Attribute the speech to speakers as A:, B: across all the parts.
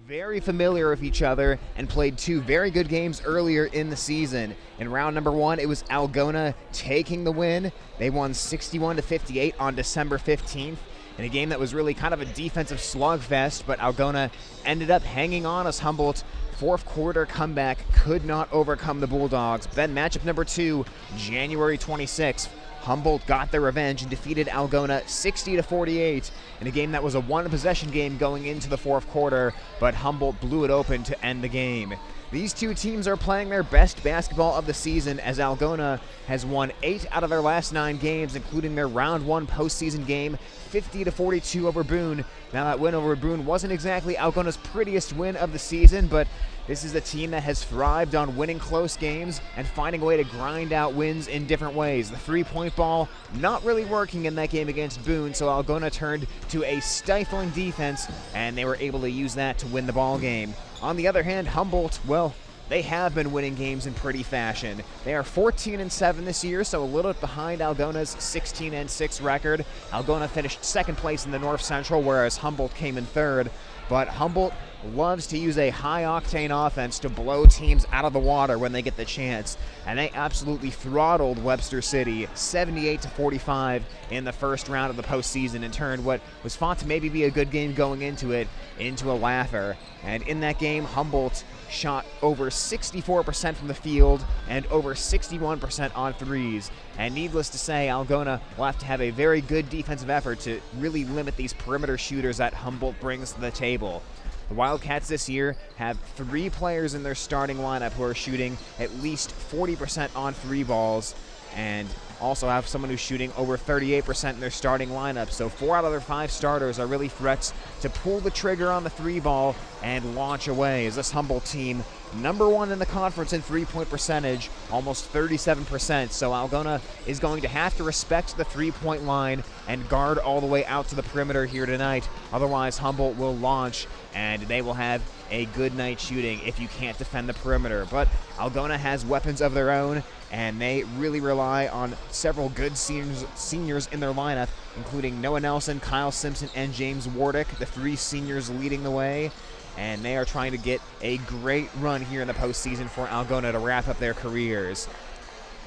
A: Very familiar with each other and played two very good games earlier in the season. In round number one, it was Algona taking the win. They won 61-58 on December 15th in a game that was really kind of a defensive slugfest, but Algona ended up hanging on as Humboldt. Fourth quarter comeback could not overcome the Bulldogs. Then matchup number two, January 26th. Humboldt got their revenge and defeated Algona 60-48 in a game that was a one-possession game going into the fourth quarter, but Humboldt blew it open to end the game. These two teams are playing their best basketball of the season, as Algona has won 8 out of their last 9 games, including their round 1 postseason game, 50-42 over Boone. Now, that win over Boone wasn't exactly Algona's prettiest win of the season, but this is a team that has thrived on winning close games and finding a way to grind out wins in different ways. The three-point ball not really working in that game against Boone, so Algona turned to a stifling defense, and they were able to use that to win the ball game. On the other hand, Humboldt, well, they have been winning games in pretty fashion. They are 14-7 this year, so a little bit behind Algona's 16-6 record. Algona finished second place in the North Central, whereas Humboldt came in third. But Humboldt loves to use a high-octane offense to blow teams out of the water when they get the chance, and they absolutely throttled Webster City 78-45 in the first round of the postseason and turned what was thought to maybe be a good game going into it into a laugher. And in that game, Humboldt shot over 64% from the field and over 61% on threes. And needless to say, Algona will have to have a very good defensive effort to really limit these perimeter shooters that Humboldt brings to the table. The Wildcats this year have 3 players in their starting lineup who are shooting at least 40% on 3 balls, and also have someone who's shooting over 38% in their starting lineup. So 4 out of their 5 starters are really threats to pull the trigger on the 3-ball and launch away, as this Humboldt team, number 1 in the conference in 3-point percentage, almost 37%. So Algona is going to have to respect the 3-point line and guard all the way out to the perimeter here tonight. Otherwise, Humboldt will launch, and they will have a good night shooting if you can't defend the perimeter. But Algona has weapons of their own, and they really rely on several good seniors in their lineup, including Noah Nelson, Kyle Simpson, and James Wardick, the 3 seniors leading the way. And they are trying to get a great run here in the postseason for Algona to wrap up their careers.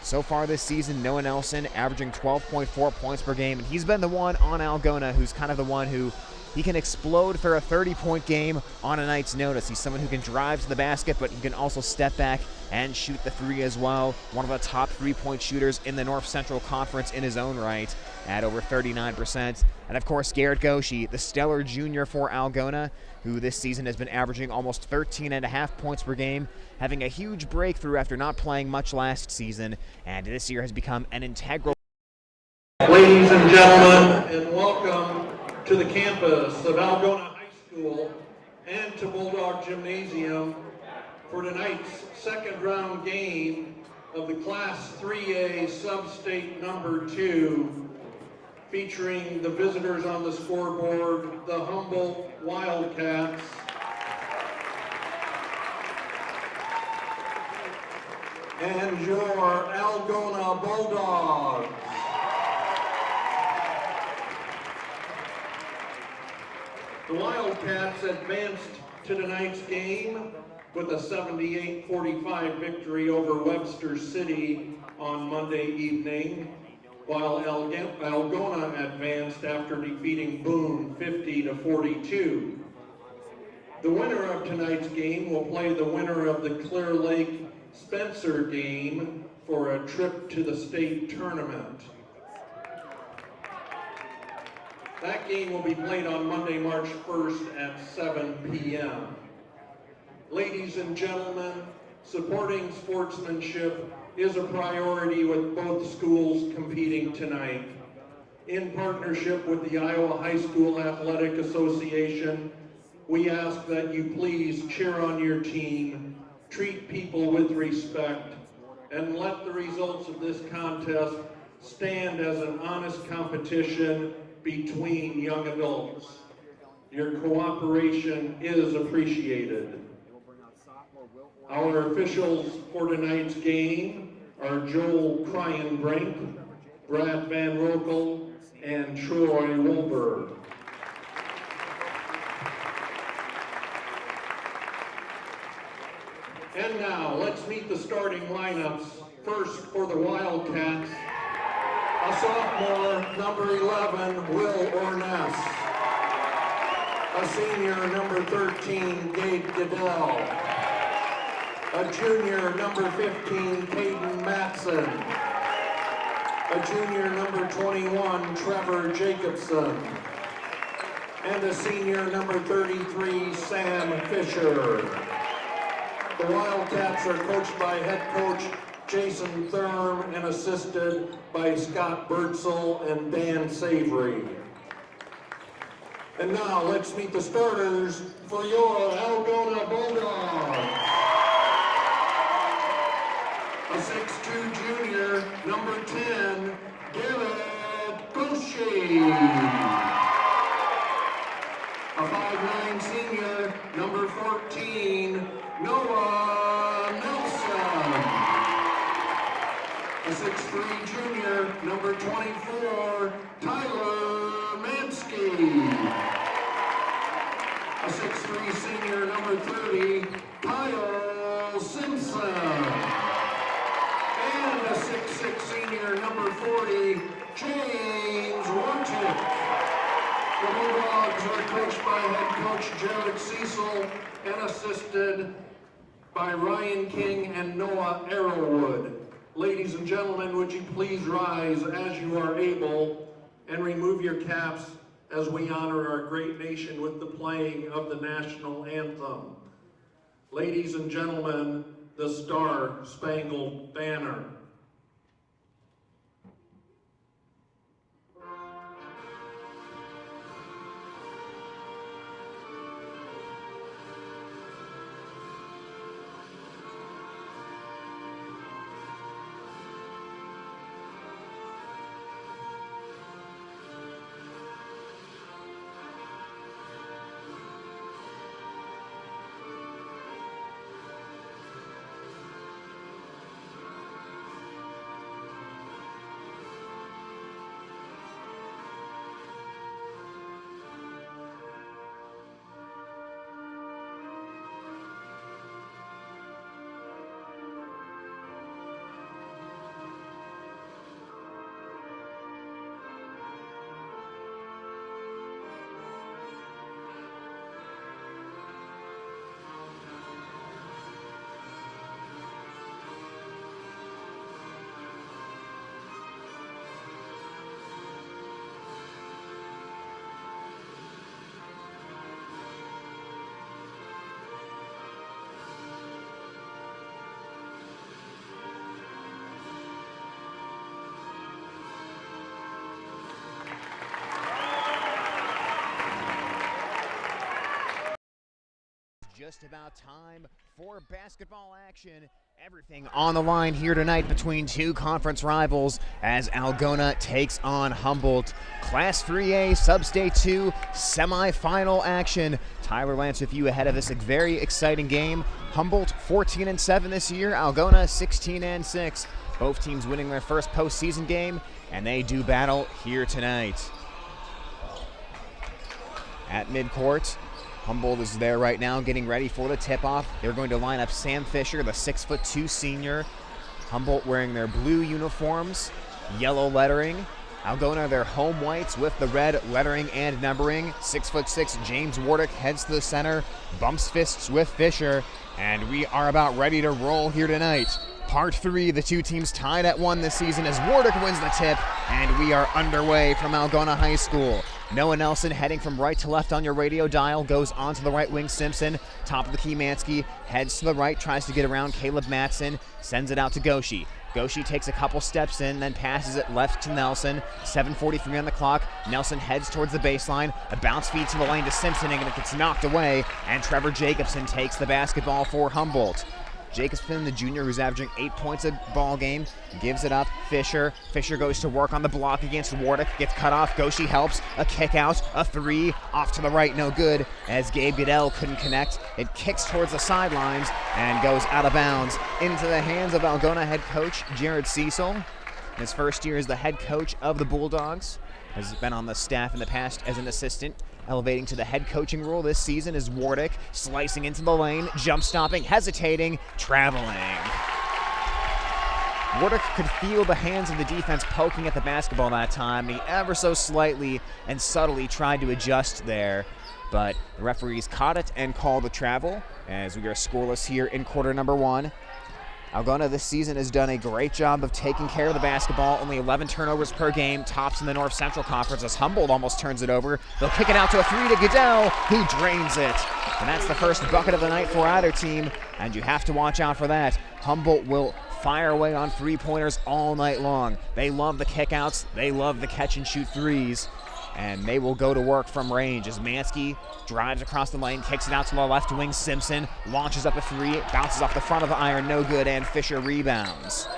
A: So far this season, Noah Nelson averaging 12.4 points per game, and he's been the one on Algona who's kind of the one who he can explode for a 30-point game on a night's notice. He's someone who can drive to the basket, but he can also step back and shoot the 3 as well. One of the top 3-point shooters in the North Central Conference in his own right at over 39%. And of course, Garrett Goshi, the stellar junior for Algona, who this season has been averaging almost 13.5 points per game, having a huge breakthrough after not playing much last season, and this year has become an integral.
B: Ladies and gentlemen, and welcome to the campus of Algona High School and to Bulldog Gymnasium for tonight's second round game of the Class 3A Substate number 2, featuring the visitors on the scoreboard, the Humboldt Wildcats, and your Algona Bulldogs. The Wildcats advanced to tonight's game with a 78-45 victory over Webster City on Monday evening, while Algona advanced after defeating Boone 50-42. The winner of tonight's game will play the winner of the Clear Lake Spencer game for a trip to the state tournament. That game will be played on Monday, March 1st at 7 p.m. Ladies and gentlemen, supporting sportsmanship is a priority with both schools competing tonight. In partnership with the Iowa High School Athletic Association, we ask that you please cheer on your team, treat people with respect, and let the results of this contest stand as an honest competition between young adults. Your cooperation is appreciated. Our officials for tonight's game are Joel Kryenbrink, Brad Van Rokel, and Troy Wilbur. And now, let's meet the starting lineups. First, for the Wildcats, a sophomore, number 11, Will Orness. A senior, number 13, Gabe Goodell. A junior, number 15, Caden Matson. A junior, number 21, Trevor Jacobson. And a senior, number 33, Sam Fisher. The Wildcats are coached by head coach Jason Thurm and assisted by Scott Birdsell and Dan Savory. And now let's meet the starters for your Algona Bulldogs. A 6'2 junior, number 10, Garrett Goshi. A 5'9 senior, number 14, Noah Nelson. A 6'3 junior, number 24, Tyler Mansky. A 6'3 senior, number 30, Kyle Simpson. And a 6'6 senior, number 40, James Warchick. The Bulldogs are coached by head coach Jared Cecil and assisted by Ryan King and Noah Arrowwood. Ladies and gentlemen, would you please rise as you are able and remove your caps as we honor our great nation with the playing of the national anthem. Ladies and gentlemen, the Star-Spangled Banner.
A: Just about time for basketball action. Everything on the line here tonight between two conference rivals as Algona takes on Humboldt. Class 3A Substate 2 semifinal action. Tyler Lance with you ahead of this very exciting game. Humboldt 14-7 this year, Algona 16-6. Both teams winning their first postseason game, and they do battle here tonight. At midcourt, Humboldt is there right now getting ready for the tip-off. They're going to line up Sam Fisher, the 6'2" senior. Humboldt wearing their blue uniforms, yellow lettering. Algona, their home whites with the red lettering and numbering. 6'6" James Wardick heads to the center, bumps fists with Fisher, and we are about ready to roll here tonight. Part 3, the two teams tied at 1 this season as Wardick wins the tip, and we are underway from Algona High School. Noah Nelson heading from right to left on your radio dial, goes onto the right wing Simpson, top of the key Mansky, heads to the right, tries to get around Caleb Matson, sends it out to Goshi. Goshi takes a couple steps in, then passes it left to Nelson. 7:43 on the clock. Nelson heads towards the baseline. A bounce feed to the lane to Simpson, and it gets knocked away, and Trevor Jacobson takes the basketball for Humboldt. Jacobson, the junior who's averaging 8 points a ball game, gives it up. Fisher goes to work on the block against Wardick, gets cut off. Goshi helps. A kick out, a three, off to the right, no good, as Gabe Goodell couldn't connect. It kicks towards the sidelines and goes out of bounds into the hands of Algona head coach Jared Cecil. His first year as the head coach of the Bulldogs. Has been on the staff in the past as an assistant. Elevating to the head coaching role this season is Wardick, slicing into the lane, jump stopping, hesitating, traveling. Wardick could feel the hands of the defense poking at the basketball that time. He ever so slightly and subtly tried to adjust there, but the referees caught it and called the travel as we are scoreless here in quarter number 1. Algona this season has done a great job of taking care of the basketball. Only 11 turnovers per game, tops in the North Central Conference as Humboldt almost turns it over. They'll kick it out to a 3 to Goodell, who drains it. And that's the first bucket of the night for either team, and you have to watch out for that. Humboldt will fire away on three-pointers all night long. They love the kickouts, they love the catch-and-shoot threes, and they will go to work from range as Mansky drives across the lane, kicks it out to the left wing. Simpson launches up a 3, bounces off the front of the iron, no good, and Fisher rebounds.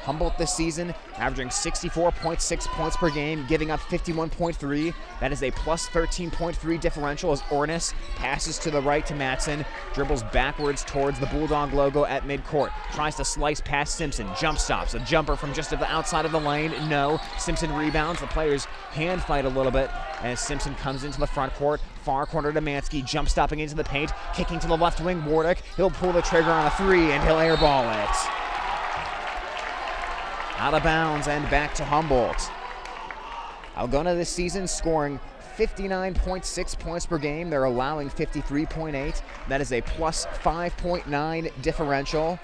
A: Humboldt this season averaging 64.6 points per game, giving up 51.3. That is a plus 13.3 differential as Ornis passes to the right to Matson, dribbles backwards towards the Bulldog logo at midcourt, tries to slice past Simpson, jump stops, a jumper from just at the outside of the lane, no. Simpson rebounds, the players hand fight a little bit as Simpson comes into the front court, far corner to Mansky, jump stopping into the paint, kicking to the left wing, Wardick, he'll pull the trigger on a 3 and he'll airball it. Out of bounds and back to Humboldt. Algona this season scoring 59.6 points per game. They're allowing 53.8. That is a plus 5.9 differential.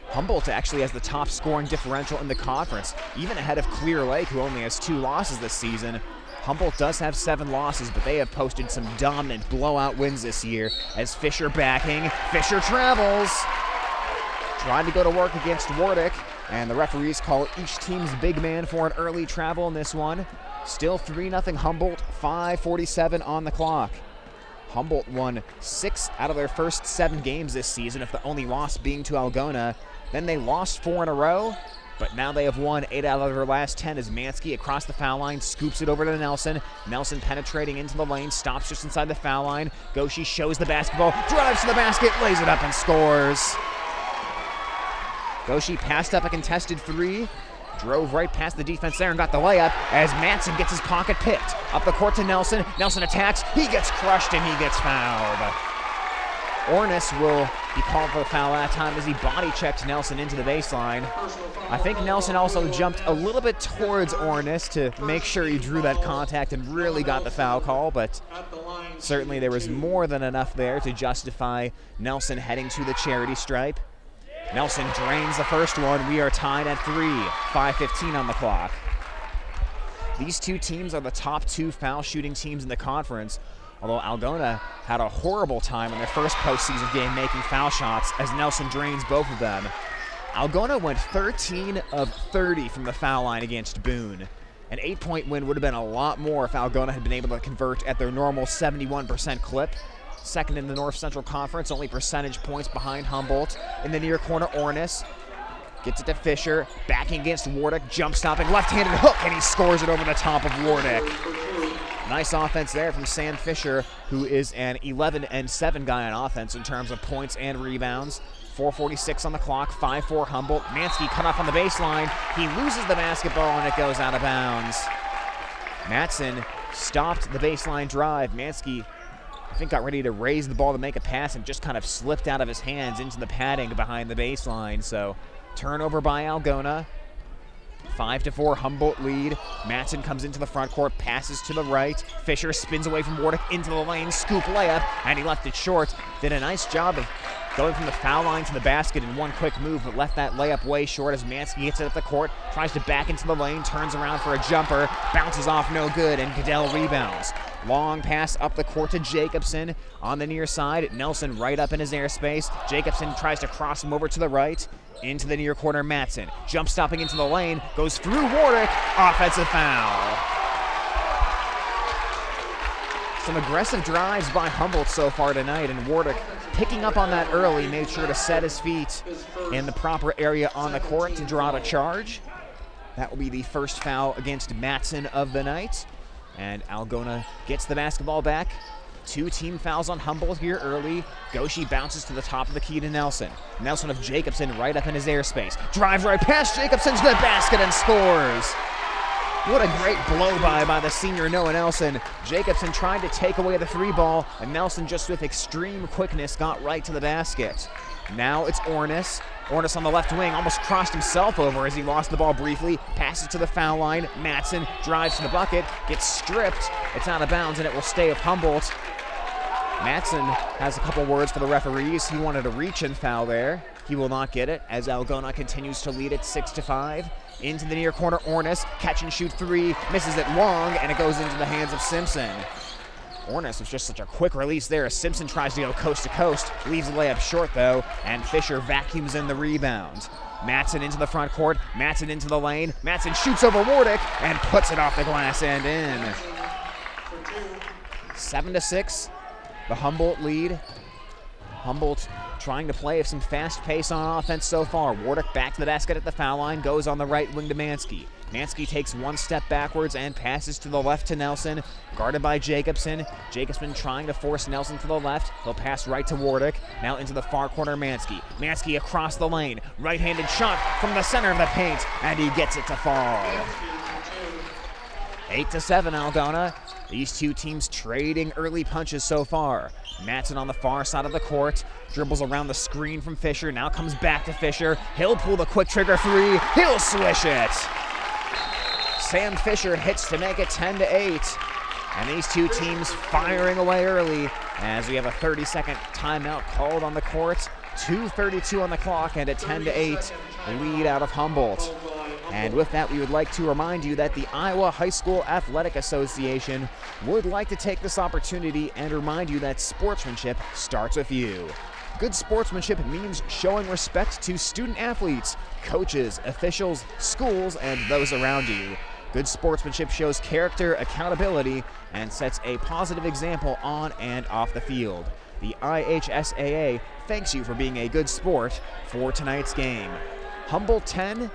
A: Humboldt actually has the top scoring differential in the conference, even ahead of Clear Lake, who only has 2 losses this season. Humboldt does have 7 losses, but they have posted some dominant blowout wins this year as Fisher backing. Fisher travels. Tried to go to work against Wardick, and the referees call each team's big man for an early travel in this one. Still 3-0 Humboldt, 5:47 on the clock. Humboldt won 6 out of their first 7 games this season, if the only loss being to Algona. Then they lost 4 in a row, but now they have won 8 out of their last 10 as Mansky across the foul line scoops it over to Nelson. Nelson penetrating into the lane, stops just inside the foul line. Goshi shows the basketball, drives to the basket, lays it up and scores. Goshi passed up a contested 3, drove right past the defense there and got the layup as Matson gets his pocket picked. Up the court to Nelson. Nelson attacks. He gets crushed and he gets fouled. Ornis will be called for the foul that time as he body checked Nelson into the baseline. I think Nelson also jumped a little bit towards Ornis to make sure he drew that contact and really got the foul call, but certainly there was more than enough there to justify Nelson heading to the charity stripe. Nelson drains the first one. We are tied at 3, 5:15 on the clock. These two teams are the top 2 foul shooting teams in the conference, although Algona had a horrible time in their first postseason game making foul shots as Nelson drains both of them. Algona went 13 of 30 from the foul line against Boone. An 8-point win would have been a lot more if Algona had been able to convert at their normal 71% clip. Second in the North Central Conference, only percentage points behind Humboldt. In the near corner, Ornis gets it to Fisher, backing against Wardick, jump stopping, left-handed hook, and he scores it over the top of Wardick. Nice offense there from Sam Fisher, who is an 11-7 guy on offense in terms of points and rebounds. 4:46 on the clock, 5-4 Humboldt. Mansky cut off on the baseline. He loses the basketball and it goes out of bounds. Matson stopped the baseline drive. Mansky, I think, got ready to raise the ball to make a pass and just kind of slipped out of his hands into the padding behind the baseline. So turnover by Algona. 5-4 Humboldt lead. Matson comes into the front court, passes to the right. Fisher spins away from Wardick into the lane, scoop layup, and he left it short. Did a nice job of going from the foul line to the basket in one quick move, but left that layup way short as Mansky gets it up the court, tries to back into the lane, turns around for a jumper, bounces off, no good, and Goodell rebounds. Long pass up the court to Jacobson on the near side. Nelson right up in his airspace. Jacobson tries to cross him over to the right. Into the near corner, Matson. Jump stopping into the lane, goes through Wardick, offensive foul. Some aggressive drives by Humboldt so far tonight, and Wardick picking up on that early, made sure to set his feet in the proper area on the court to draw a charge. That will be the first foul against Matson of the night. And Algona gets the basketball back. 2 team fouls on Humboldt here early. Goshi bounces to the top of the key to Nelson. Nelson of Jacobson right up in his airspace. Drives right past Jacobson to the basket and scores. What a great blow-by the senior Noah Nelson. Jacobson tried to take away the three ball, and Nelson just with extreme quickness got right to the basket. Now it's Ornis. Ornis on the left wing almost crossed himself over as he lost the ball briefly. Passes to the foul line. Matson drives to the bucket, gets stripped. It's out of bounds, and it will stay with Humboldt. Matson has a couple words for the referees. He wanted a reach-in foul there. He will not get it as Algona continues to lead it 6-5. Into the near corner, Ornis, catch and shoot three, misses it long, and it goes into the hands of Simpson. Ornis was just such a quick release there as Simpson tries to go coast to coast, leaves the layup short though, and Fisher vacuums in the rebound. Matson into the front court, Matson into the lane, Matson shoots over Wardick and puts it off the glass and in. 7-6, the Humboldt lead. Humboldt trying to play some fast pace on offense so far. Wardick back to the basket at the foul line, goes on the right wing to Mansky. Mansky takes one step backwards and passes to the left to Nelson, guarded by Jacobson. Jacobson trying to force Nelson to the left. He'll pass right to Wardick. Now into the far corner, Mansky. Mansky across the lane. Right-handed shot from the center of the paint, and he gets it to fall. 8-7, Algona. These two teams trading early punches so far. Matson on the far side of the court, dribbles around the screen from Fisher, now comes back to Fisher. He'll pull the quick trigger three, he'll swish it. Sam Fisher hits to make it 10-8. And these two teams firing away early as we have a 30-second timeout called on the court. 2:32 on the clock and a 10-8 lead out of Humboldt. And with that, we would like to remind you that the Iowa High School Athletic Association would like to take this opportunity and remind you that sportsmanship starts with you. Good sportsmanship means showing respect to student athletes, coaches, officials, schools, and those around you. Good sportsmanship shows character, accountability, and sets a positive example on and off the field. The IHSAA thanks you for being a good sport for tonight's game. Humboldt 10,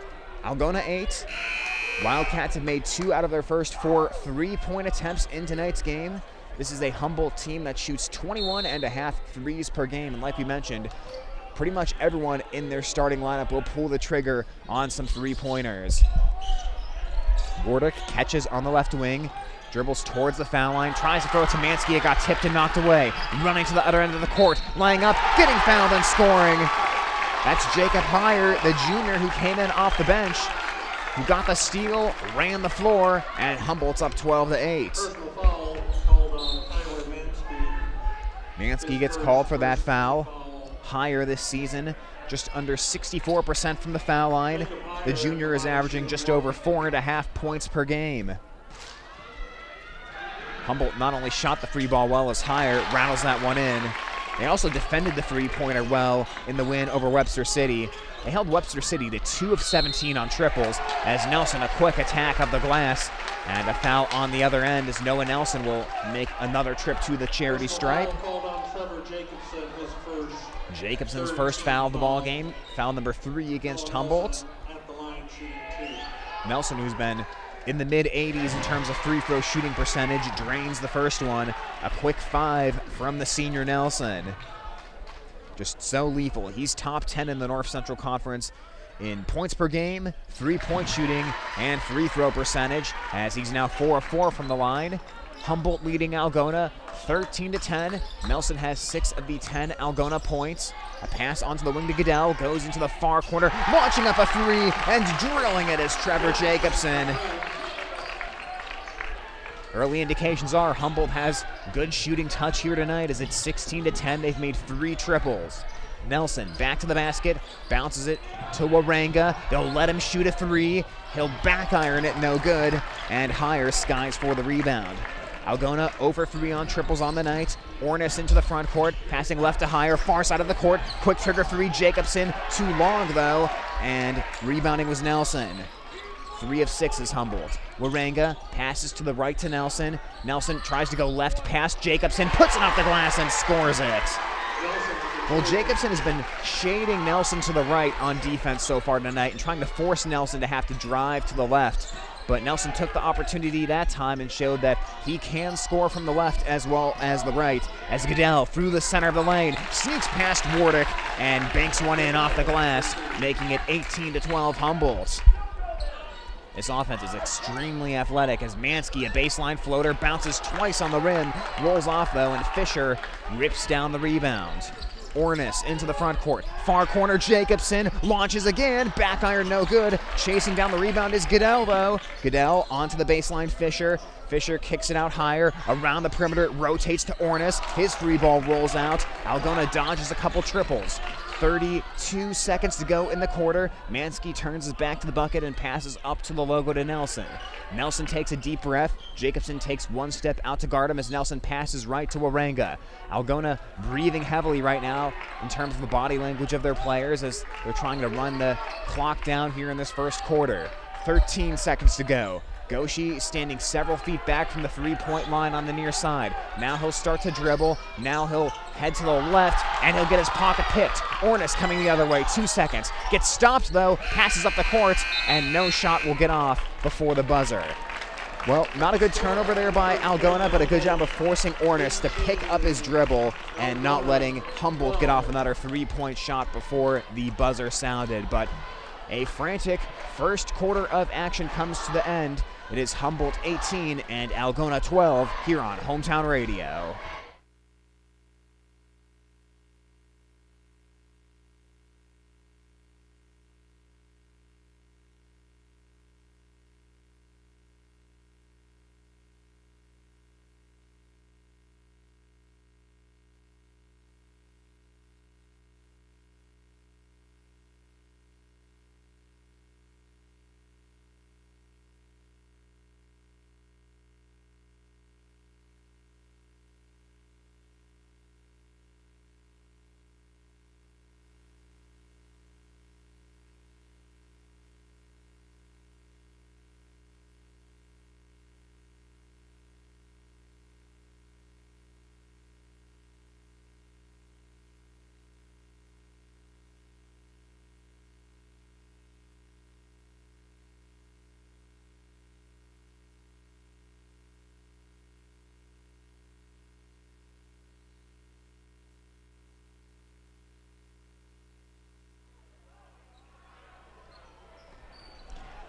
A: Algona 8. Wildcats have made 2 out of their first 4 three-point attempts in tonight's game. This is a Humboldt team that shoots 21.5 threes per game, and like we mentioned, pretty much everyone in their starting lineup will pull the trigger on some three-pointers. Wardick catches on the left wing, dribbles towards the foul line, tries to throw it to Mansky. It got tipped and knocked away. Running to the other end of the court, laying up, getting fouled and scoring. That's Jacob Heyer, the junior who came in off the bench, who got the steal, ran the floor, and Humboldt's up 12-8.
B: Personal foul called on Tyler Mansky.
A: Mansky gets called for that foul. Heyer this season, just under 64% from the foul line. The junior is averaging just over 4.5 points per game. Humboldt not only shot the free ball well as Heyer rattles that one in, they also defended the three-pointer well in the win over Webster City. They held Webster City to 2 of 17 on triples as Nelson a quick attack of the glass, and a foul on the other end as Noah Nelson will make another trip to the charity stripe. Jacobson's first foul of the ball game, foul number 3 against Humboldt. Nelson, who's been in the mid-80s in terms of free throw shooting percentage, drains the first one. A quick 5 from the senior Nelson. Just so lethal. He's top 10 in the North Central Conference in points per game, three-point shooting, and free throw percentage, as he's now 4 of 4 from the line. Humboldt leading Algona 13-10. Nelson has 6 of the 10 Algona points. A pass onto the wing to Goodell, goes into the far corner, launching up a 3 and drilling it is Trevor Jacobson. Early indications are Humboldt has good shooting touch here tonight as it's 16-10. They've made 3 triples. Nelson back to the basket, bounces it to Waranga. They'll let him shoot a 3. He'll back iron it, no good, and Heyer skies for the rebound. Algona 0 for 3 on triples on the night. Ornis into the front court, passing left to Heyer, far side of the court. Quick trigger 3, Jacobson. Too long though, and rebounding was Nelson. 3 of 6 is Humboldt. Waranga passes to the right to Nelson. Nelson tries to go left past Jacobson, puts it off the glass and scores it. Well, Jacobson has been shading Nelson to the right on defense so far tonight and trying to force Nelson to have to drive to the left. But Nelson took the opportunity that time and showed that he can score from the left as well as the right, as Goodell through the center of the lane sneaks past Wardick and banks one in off the glass, making it 18-12 Humboldt. This offense is extremely athletic as Mansky, a baseline floater, bounces twice on the rim, rolls off though, and Fisher rips down the rebound. Ornis into the front court. Far corner, Jacobson launches again. Back iron, no good. Chasing down the rebound is Goodell, though. Goodell onto the baseline, Fisher. Fisher kicks it out higher. Around the perimeter, it rotates to Ornis. His free ball rolls out. Algona dodges a couple triples. 32 seconds to go in the quarter. Mansky turns his back to the bucket and passes up to the logo to Nelson. Nelson takes a deep breath. Jacobson takes one step out to guard him as Nelson passes right to Waranga. Algona breathing heavily right now in terms of the body language of their players as they're trying to run the clock down here in this first quarter. 13 seconds to go. Goshi standing several feet back from the three-point line on the near side. Now he'll start to dribble. Now he'll head to the left, and he'll get his pocket picked. Ornis coming the other way, 2 seconds. Gets stopped, though, passes up the court, and no shot will get off before the buzzer. Well, not a good turnover there by Algona, but a good job of forcing Ornis to pick up his dribble and not letting Humboldt get off another three-point shot before the buzzer sounded. But a frantic first quarter of action comes to the end. It is Humboldt 18 and Algona 12 here on Hometown Radio.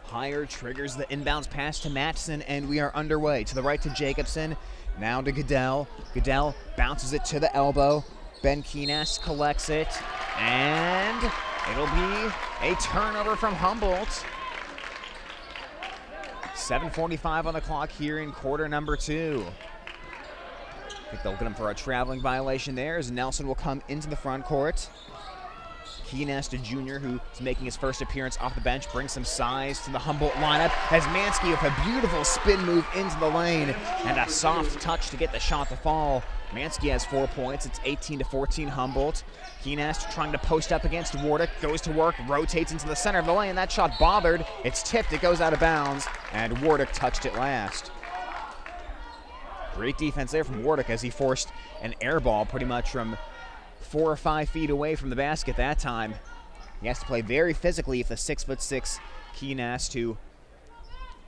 A: Higher triggers the inbounds pass to Matson, and we are underway. To the right to Jacobson, now to Goodell. Goodell bounces it to the elbow. Ben Keenast collects it, and it'll be a turnover from Humboldt. 7:45 on the clock here in quarter number 2. I think they'll get him for a traveling violation there as Nelson will come into the front court. Keenast, a junior who's making his first appearance off the bench, brings some size to the Humboldt lineup as Mansky with a beautiful spin move into the lane and a soft touch to get the shot to fall. Mansky has 4 points. It's 18-14 Humboldt. Keenast trying to post up against Wardick, goes to work, rotates into the center of the lane. That shot bothered. It's tipped. It goes out of bounds, and Wardick touched it last. Great defense there from Wardick as he forced an air ball pretty much from 4 or 5 feet away from the basket that time. He has to play very physically if the 6'6" Keenast, who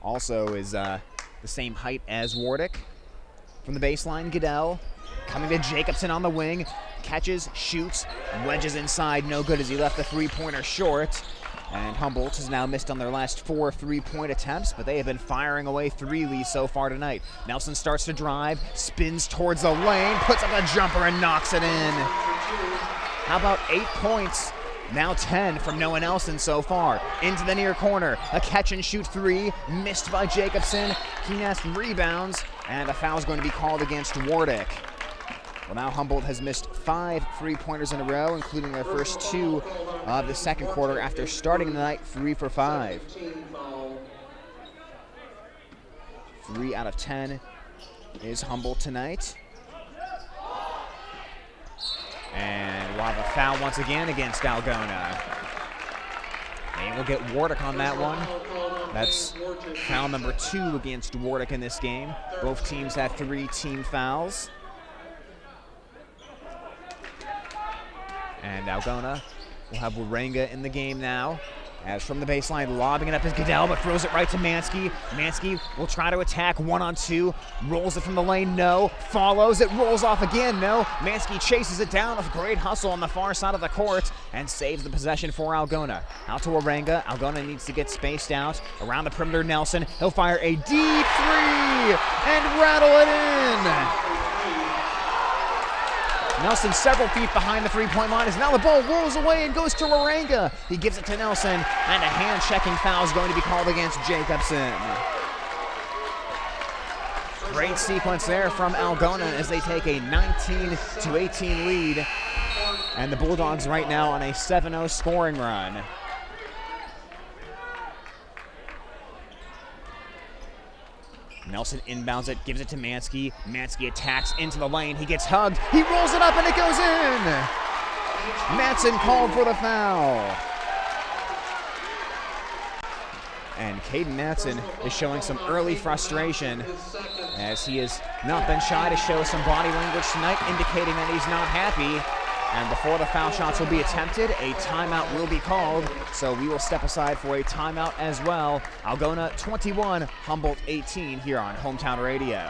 A: also is the same height as Wardick. From the baseline, Goodell coming to Jacobson on the wing, catches, shoots, wedges inside, no good as he left the three-pointer short. And Humboldt has now missed on their last 4 three-point attempts, but they have been firing away threes so far tonight. Nelson starts to drive, spins towards the lane, puts up a jumper and knocks it in. How about 8 points? Now 10 from Noah Nelson so far. Into the near corner, a catch and shoot three, missed by Jacobson. Keenast rebounds, and a foul is going to be called against Wardick. Well, now Humboldt has missed 5 three-pointers in a row, including their first 2 of the second quarter after starting the night 3 for 5. 3 out of 10 is Humboldt tonight. And we'll have a foul once again against Algona. They will get Wardick on that one. That's foul number 2 against Wardick in this game. Both teams have 3 team fouls. And Algona will have Waranga in the game now. As from the baseline, lobbing it up is Goodell, but throws it right to Mansky. Mansky will try to attack 1-on-2, rolls it from the lane, no. Follows, it rolls off again, no. Mansky chases it down with great hustle on the far side of the court and saves the possession for Algona. Out to Warenga. Algona needs to get spaced out. Around the perimeter, Nelson. He'll fire a deep three and rattle it in. Nelson several feet behind the three-point line as now the ball rolls away and goes to Warenga. He gives it to Nelson, and a hand-checking foul is going to be called against Jacobson. Great sequence there from Algona as they take a 19-18 lead, and the Bulldogs right now on a 7-0 scoring run. Nelson inbounds it, gives it to Mansky. Mansky attacks into the lane. He gets hugged. He rolls it up and it goes in. Matson called for the foul. And Caden Matson is showing some early frustration as he has not been shy to show some body language tonight, indicating that he's not happy. And before the foul shots will be attempted, a timeout will be called. So we will step aside for a timeout as well. Algona 21, Humboldt 18 here on Hometown Radio.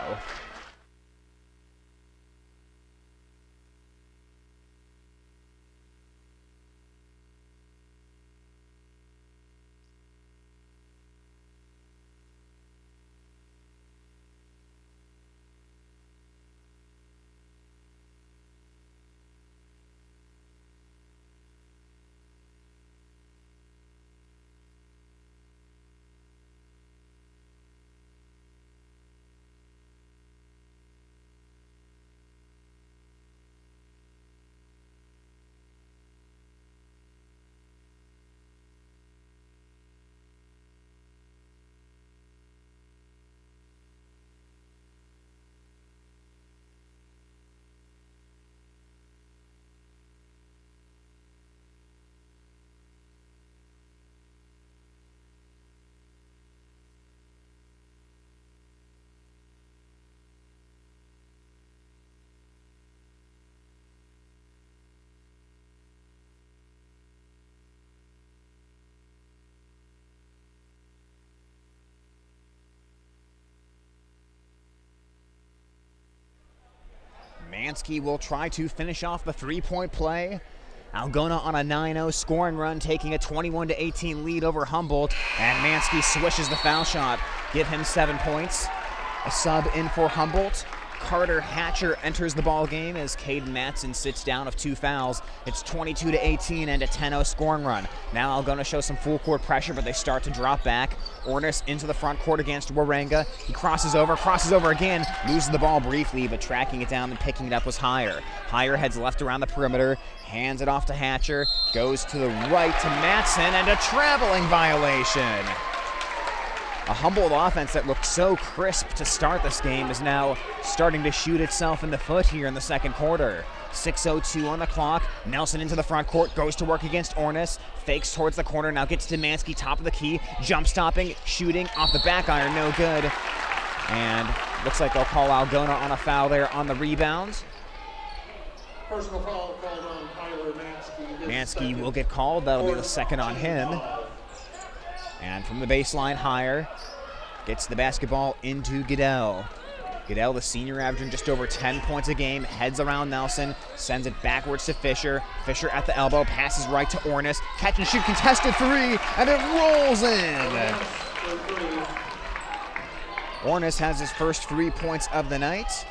A: Mansky will try to finish off the three-point play. Algona on a 9-0 scoring run, taking a 21-18 lead over Humboldt, and Mansky swishes the foul shot. Give him 7 points. A sub in for Humboldt. Carter Hatcher enters the ball game as Caden Matson sits down of 2 fouls. It's 22-18 and a 10-0 scoring run. Now Algona shows some full court pressure, but they start to drop back. Ornis into the front court against Warenga. He crosses over again, loses the ball briefly, but tracking it down and picking it up was Higher. Higher heads left around the perimeter, hands it off to Hatcher, goes to the right to Matson, and a traveling violation. A Humboldt offense that looked so crisp to start this game is now starting to shoot itself in the foot here in the second quarter. 6:02 on the clock. Nelson into the front court, goes to work against Ornis, fakes towards the corner, now gets to Mansky, top of the key, jump stopping, shooting off the back iron, no good. And looks like they'll call Algona on a foul there on the rebound.
B: Personal foul called on Tyler Mansky.
A: Mansky will get called, that'll be the second on him. And from the baseline, Higher gets the basketball into Goodell. Goodell, the senior, averaging just over 10 points a game, heads around Nelson, sends it backwards to Fisher. Fisher at the elbow, passes right to Ornis. Catch and shoot, contested three, and it rolls in. Ornis has his first 3 points of the night.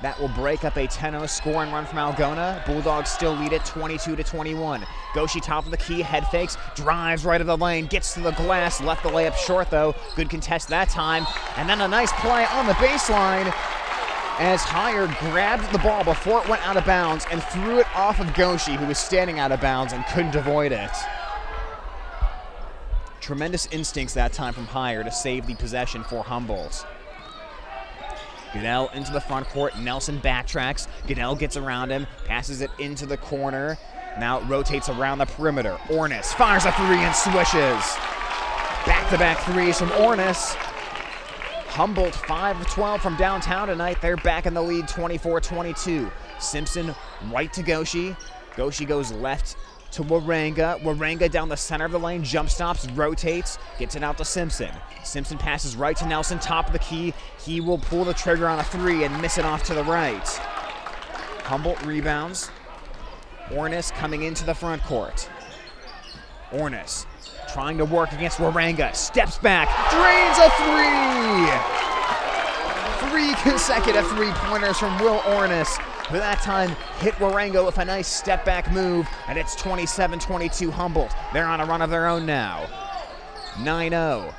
A: That will break up a 10-0 scoring run from Algona. Bulldogs still lead it 22-21. Goshi top of the key, head fakes, drives right of the lane, gets to the glass, left the layup short though. Good contest that time. And then a nice play on the baseline as Higher grabbed the ball before it went out of bounds and threw it off of Goshi, who was standing out of bounds and couldn't avoid it. Tremendous instincts that time from Higher to save the possession for Humboldt. Goodell into the front court. Nelson backtracks. Goodell gets around him, passes it into the corner. Now it rotates around the perimeter. Ornis fires a three and swishes. Back-to-back threes from Ornis. Humboldt 5 of 12 from downtown tonight. They're back in the lead 24-22. Simpson right to Goshi. Goshi goes left to Waranga. Waranga down the center of the lane, jump stops, rotates, gets it out to Simpson. Simpson passes right to Nelson, top of the key. He will pull the trigger on a three and miss it off to the right. Humboldt rebounds. Ornis coming into the front court. Ornis trying to work against Waranga. Steps back, drains a three! 3 consecutive three-pointers from Will Ornis. But that time, hit Waranga with a nice step-back move, and it's 27-22 Humboldt. They're on a run of their own now. 9-0.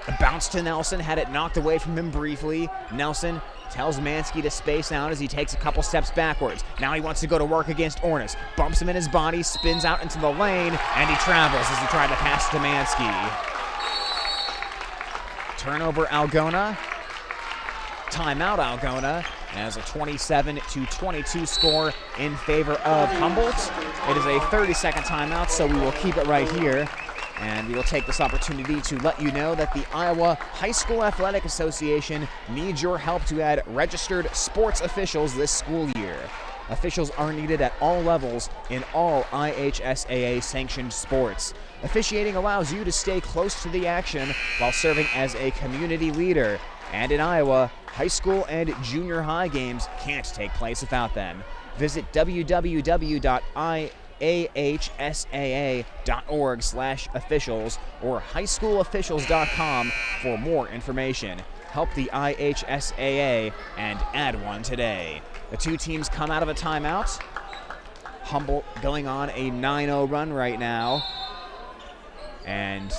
A: A bounce to Nelson, had it knocked away from him briefly. Nelson tells Mansky to space out as he takes a couple steps backwards. Now he wants to go to work against Ornis. Bumps him in his body, spins out into the lane, and he travels as he tried to pass to Mansky. Turnover Algona. Timeout Algona as a 27-22 score in favor of Humboldt. It is a 30-second timeout, so we will keep it right here. And we will take this opportunity to let you know that the Iowa High School Athletic Association needs your help to add registered sports officials this school year. Officials are needed at all levels in all IHSAA sanctioned sports. Officiating allows you to stay close to the action while serving as a community leader. And in Iowa, high school and junior high games can't take place without them. Visit www.ihsaa.org/officials or highschoolofficials.com for more information. Help the IHSAA and add one today. The two teams come out of a timeout. Humboldt going on a 9-0 run right now. And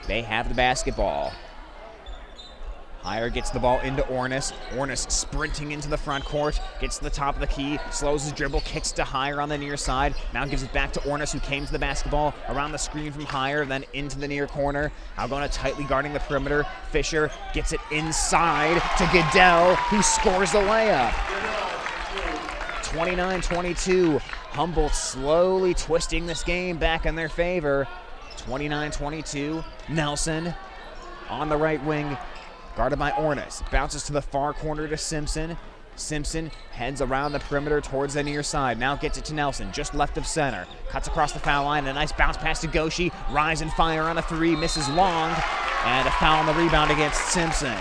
A: they have the basketball. Heyer gets the ball into Ornis. Ornis sprinting into the front court, gets to the top of the key, slows his dribble, kicks to Heyer on the near side. Now gives it back to Ornis, who came to the basketball around the screen from Heyer, then into the near corner. Algona tightly guarding the perimeter. Fisher gets it inside to Goodell, who scores the layup. 29-22. Humboldt slowly twisting this game back in their favor. 29-22. Nelson on the right wing, guarded by Ornis. Bounces to the far corner to Simpson. Simpson heads around the perimeter towards the near side. Now gets it to Nelson, just left of center. Cuts across the foul line. A nice bounce pass to Goshi. Rise and fire on a three. Misses long. And a foul on the rebound against Simpson.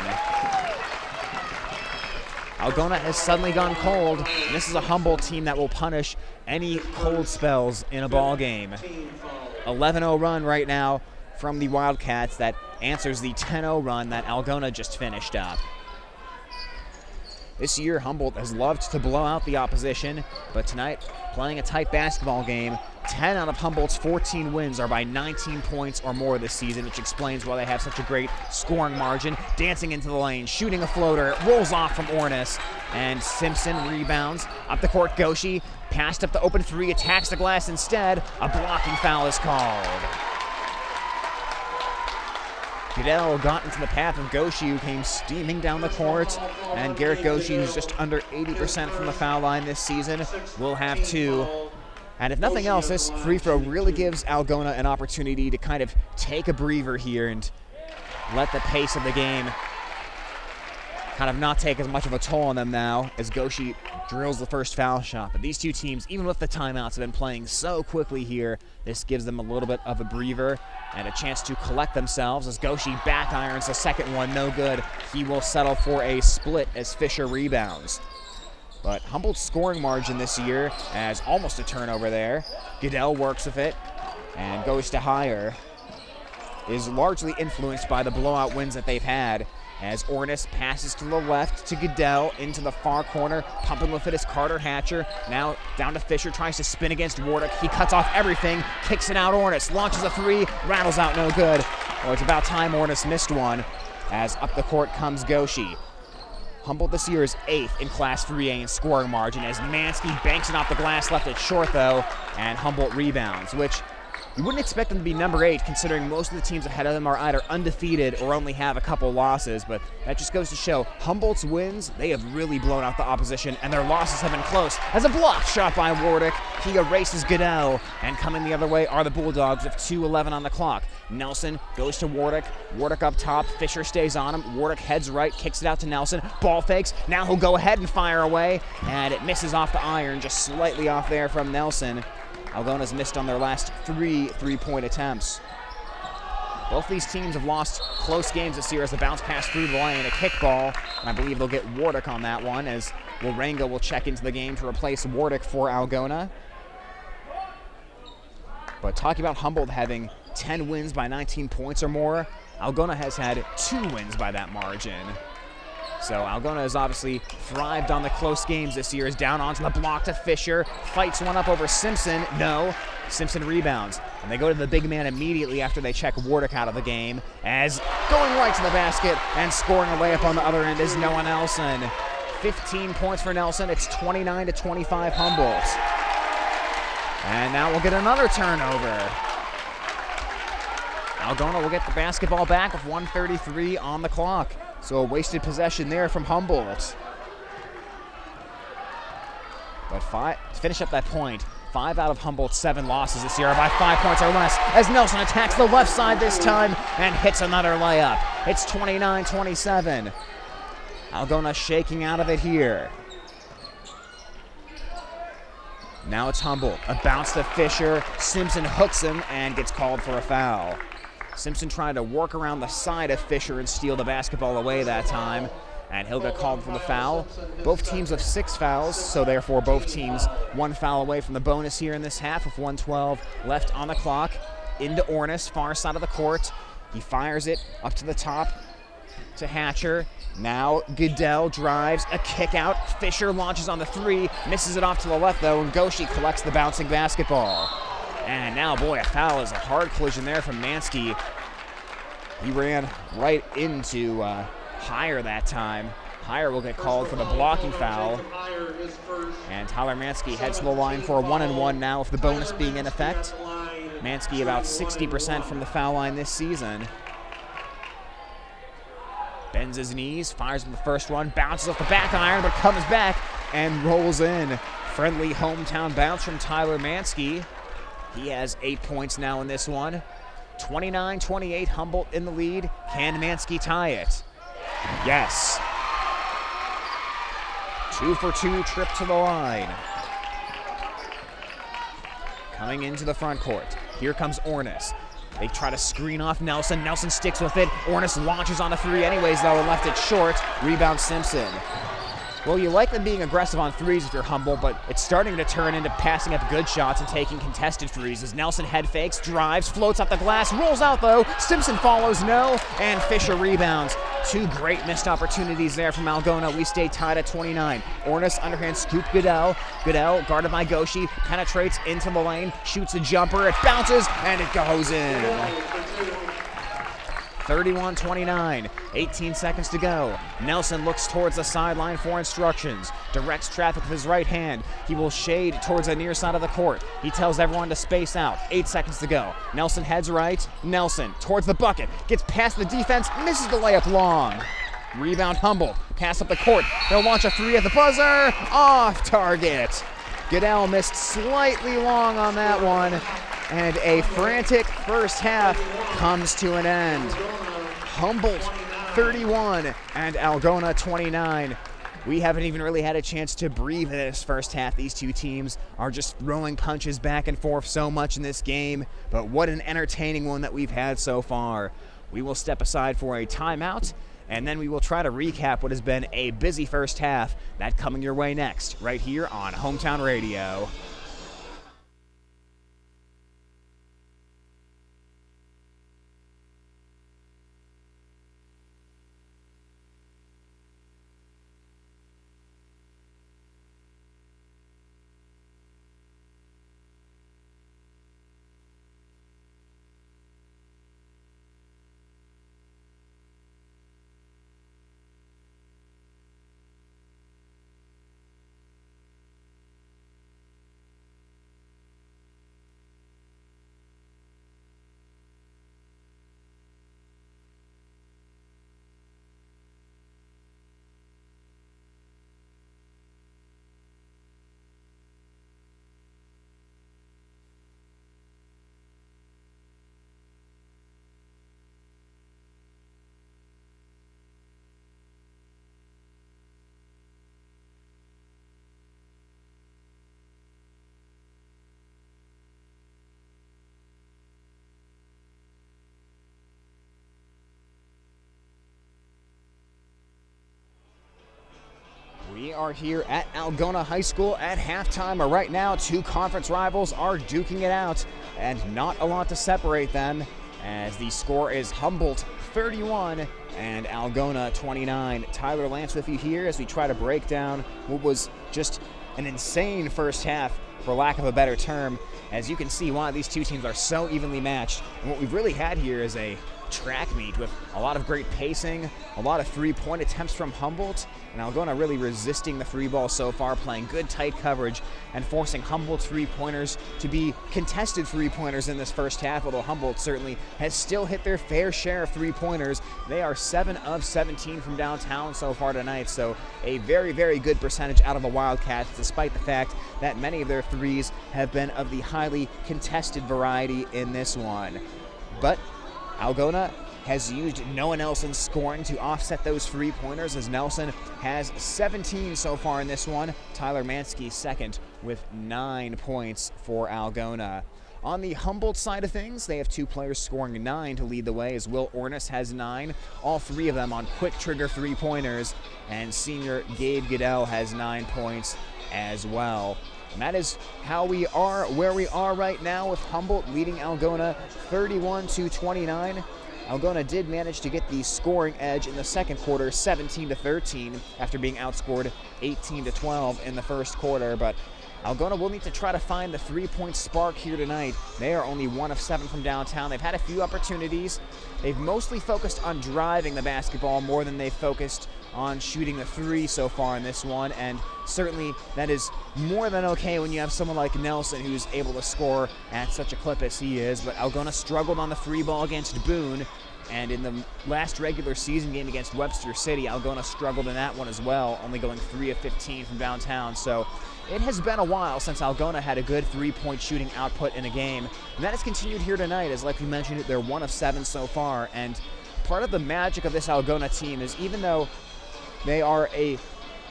A: Algona has suddenly gone cold. And this is a Humboldt team that will punish any cold spells in a ball game. 11-0 run right now from the Wildcats that answers the 10-0 run that Algona just finished up. This year, Humboldt has loved to blow out the opposition, but tonight, playing a tight basketball game, 10 out of Humboldt's 14 wins are by 19 points or more this season, which explains why they have such a great scoring margin. Dancing into the lane, shooting a floater, it rolls off from Ornis, and Simpson rebounds. Up the court, Goshi passed up the open three, attacks the glass instead. A blocking foul is called. Goodell got into the path of Goshi, who came steaming down the court, and Garrett Goshi, who's just under 80% from the foul line this season, will have two. And if nothing else, this free throw really gives Algona an opportunity to kind of take a breather here and let the pace of the game kind of not take as much of a toll on them now as Goshi drills the first foul shot. But these two teams, even with the timeouts, have been playing so quickly here. This gives them a little bit of a breather and a chance to collect themselves as Goshi back irons the second one, no good. He will settle for a split as Fisher rebounds. But Humboldt's scoring margin this year has almost a turnover there. Goodell works with it and goes to Heyer. Is largely influenced by the blowout wins that they've had, as Ornis passes to the left to Goodell into the far corner, pumping with it is Carter Hatcher. Now down to Fisher, tries to spin against Wardick. He cuts off everything, kicks it out. Ornis launches a three, rattles out, no good. Well, it's about time Ornis missed one, as up the court comes Goshi. Humboldt this year is 8th in Class 3A in scoring margin, as Mansky banks it off the glass, left it short though, and Humboldt rebounds, which you wouldn't expect them to be number 8, considering most of the teams ahead of them are either undefeated or only have a couple losses, but that just goes to show Humboldt's wins, they have really blown out the opposition, and their losses have been close. As a block shot by Wardick, he erases Goodell, and coming the other way are the Bulldogs with 2:11 on the clock. Nelson goes to Wardick, Wardick up top, Fisher stays on him, Wardick heads right, kicks it out to Nelson, ball fakes, now he'll go ahead and fire away, and it misses off the iron, just slightly off there from Nelson. Algona's missed on their last 3 three-point attempts. Both these teams have lost close games this year as the bounce pass through the lane, a kickball, and I believe they'll get Wardick on that one as Warenga will check into the game to replace Wardick for Algona. But talking about Humboldt having 10 wins by 19 points or more, Algona has had 2 wins by that margin. So Algona has obviously thrived on the close games this year. Is down onto the block to Fisher, fights one up over Simpson. No, Simpson rebounds. And they go to the big man immediately after they check Wardick out of the game, as going right to the basket and scoring a layup on the other end is Noah Nelson. 15 points for Nelson. It's 29-25 Humboldt. And now we'll get another turnover. Algona will get the basketball back with 1:33 on the clock. So a wasted possession there from Humboldt. But to finish up that point, 5 out of Humboldt's 7 losses this year are by 5 points or less, as Nelson attacks the left side this time and hits another layup. It's 29-27. Algona shaking out of it here. Now it's Humboldt. A bounce to Fisher. Simpson hooks him and gets called for a foul. Simpson trying to work around the side of Fisher and steal the basketball away that time, and he'll get called for the foul. Both teams have 6 fouls, so therefore both teams 1 foul away from the bonus here in this half with 1:12 left on the clock. Into Ornis, far side of the court. He fires it up to the top to Hatcher. Now Goodell drives, a kick out. Fisher launches on the 3, misses it off to the left though, and Goshi collects the bouncing basketball. And now, boy, a foul is a hard collision there from Mansky. He ran right into Heyer that time. Heyer will get called for the blocking foul. And Tyler Mansky heads to the line for a 1-and-1 now with the bonus being in effect. Mansky about 60% from the foul line this season. Bends his knees, fires with the first one, bounces off the back iron, but comes back and rolls in. Friendly hometown bounce from Tyler Mansky. He has 8 points now in this one. 29-28, Humboldt in the lead. Can Mansky tie it? Yes. 2 for 2 trip to the line. Coming into the front court. Here comes Ornis. They try to screen off Nelson. Nelson sticks with it. Ornis launches on the 3 anyways, though, and left it short. Rebound Simpson. Well, you like them being aggressive on 3s if you're Humboldt, but it's starting to turn into passing up good shots and taking contested 3s as Nelson head fakes, drives, floats off the glass, rolls out though. Simpson follows, no, and Fisher rebounds. 2 great missed opportunities there from Algona. We stay tied at 29. Ornis underhand scoop Goodell. Goodell, guarded by Goshi, penetrates into the lane, shoots a jumper, it bounces, and it goes in. 31-29, 18 seconds to go. Nelson looks towards the sideline for instructions. Directs traffic with his right hand. He will shade towards the near side of the court. He tells everyone to space out. 8 seconds to go. Nelson heads right. Nelson towards the bucket. Gets past the defense. Misses the layup long. Rebound Humboldt. Pass up the court. They'll launch a 3 at the buzzer. Off target. Goodell missed slightly long on that one. And a frantic first half comes to an end. Humboldt 31 and Algona 29. We haven't even really had a chance to breathe in this first half. These two teams are just throwing punches back and forth so much in this game, but what an entertaining one that we've had so far. We will step aside for a timeout, and then we will try to recap what has been a busy first half. That coming your way next, right here on Hometown Radio. are here at Algona High School at halftime. Right now, two conference rivals are duking it out, and not a lot to separate them, as the score is Humboldt 31 and Algona 29. Tyler Lance with you here as we try to break down what was just an insane first half, for lack of a better term. As you can see, why these two teams are so evenly matched. And what we've really had here is a track meet with a lot of great pacing, a lot of three-point attempts from Humboldt, and Algona really resisting the free ball so far, playing good tight coverage and forcing Humboldt three-pointers to be contested three-pointers in this first half, although Humboldt certainly has still hit their fair share of three-pointers. They are 7 of 17 from downtown so far tonight, so a very, very good percentage out of the Wildcats, despite the fact that many of their threes have been of the highly contested variety in this one. But Algona has used Noah Nelson's scoring to offset those three-pointers, as Nelson has 17 so far in this one. Tyler Mansky second with 9 points for Algona. On the Humboldt side of things, they have two players scoring 9 to lead the way, as Will Ornis has 9, all 3 of them on quick trigger three-pointers, and senior Gabe Goodell has 9 points as well. And that is how we are where we are right now, with Humboldt leading Algona 31-29. Algona did manage to get the scoring edge in the second quarter, 17-13, after being outscored 18-12 in the first quarter. But Algona will need to try to find the three-point spark here tonight. They are only 1 of 7 from downtown. They've had a few opportunities. They've mostly focused on driving the basketball more than they've focused on shooting the three so far in this one, and certainly that is more than okay when you have someone like Nelson who's able to score at such a clip as he is. But Algona struggled on the free ball against Boone, and in the last regular season game against Webster City, Algona struggled in that one as well, only going 3 of 15 from downtown. So it has been a while since Algona had a good three-point shooting output in a game, and that has continued here tonight, as like we mentioned, they're 1 of 7 so far. And part of the magic of this Algona team is, even though they are a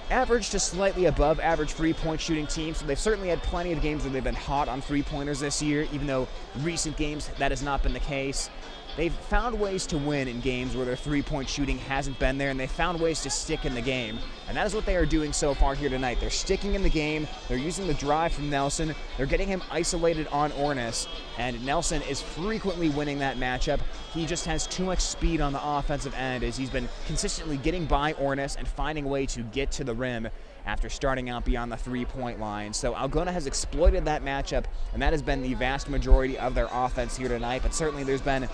A: average to slightly above average three-point shooting team, so they've certainly had plenty of games where they've been hot on three-pointers this year, even though recent games that has not been the case. They've found ways to win in games where their three-point shooting hasn't been there, and they've found ways to stick in the game. And that is what they are doing so far here tonight. They're sticking in the game. They're using the drive from Nelson. They're getting him isolated on Ornis, and Nelson is frequently winning that matchup. He just has too much speed on the offensive end, as he's been consistently getting by Ornis and finding a way to get to the rim after starting out beyond the three-point line. So Algona has exploited that matchup, and that has been the vast majority of their offense here tonight. But certainly there's been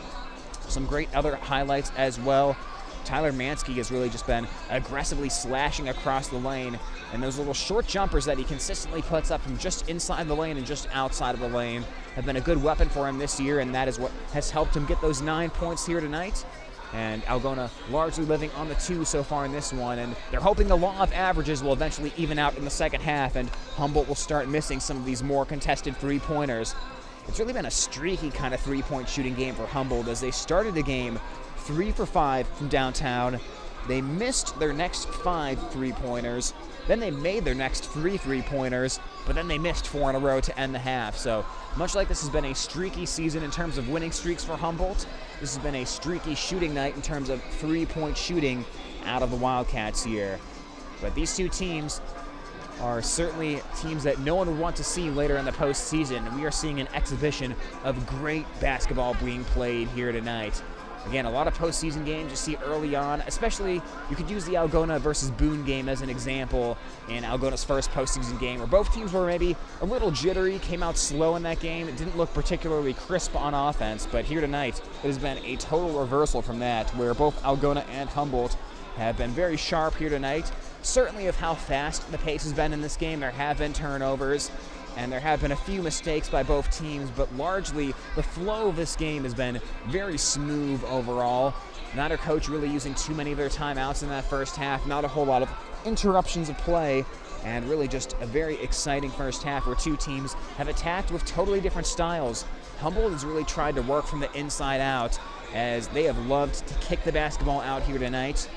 A: some great other highlights as well. Tyler Mansky has really just been aggressively slashing across the lane, and those little short jumpers that he consistently puts up from just inside the lane and just outside of the lane have been a good weapon for him this year, and that is what has helped him get those 9 points here tonight. And Algona largely living on the 2 so far in this one, and they're hoping the law of averages will eventually even out in the second half, and Humboldt will start missing some of these more contested three-pointers. It's really been a streaky kind of three-point shooting game for Humboldt, as they started the game 3 for 5 from downtown. They missed their next 5 three-pointers. Then they made their next 3 three-pointers, but then they missed 4 in a row to end the half. So much like this has been a streaky season in terms of winning streaks for Humboldt, this has been a streaky shooting night in terms of three-point shooting out of the Wildcats here. But these two teams are certainly teams that no one would want to see later in the postseason, and we are seeing an exhibition of great basketball being played here tonight. Again, a lot of postseason games you see early on, especially you could use the Algona versus Boone game as an example in Algona's first postseason game, where both teams were maybe a little jittery, came out slow in that game. It didn't look particularly crisp on offense, but here tonight it has been a total reversal from that, where both Algona and Humboldt have been very sharp here tonight. Certainly of how fast the pace has been in this game. There have been turnovers, and there have been a few mistakes by both teams, but largely the flow of this game has been very smooth overall. Neither coach really using too many of their timeouts in that first half, not a whole lot of interruptions of play, and really just a very exciting first half where two teams have attacked with totally different styles. Humboldt has really tried to work from the inside out, as they have loved to kick the basketball out here tonight.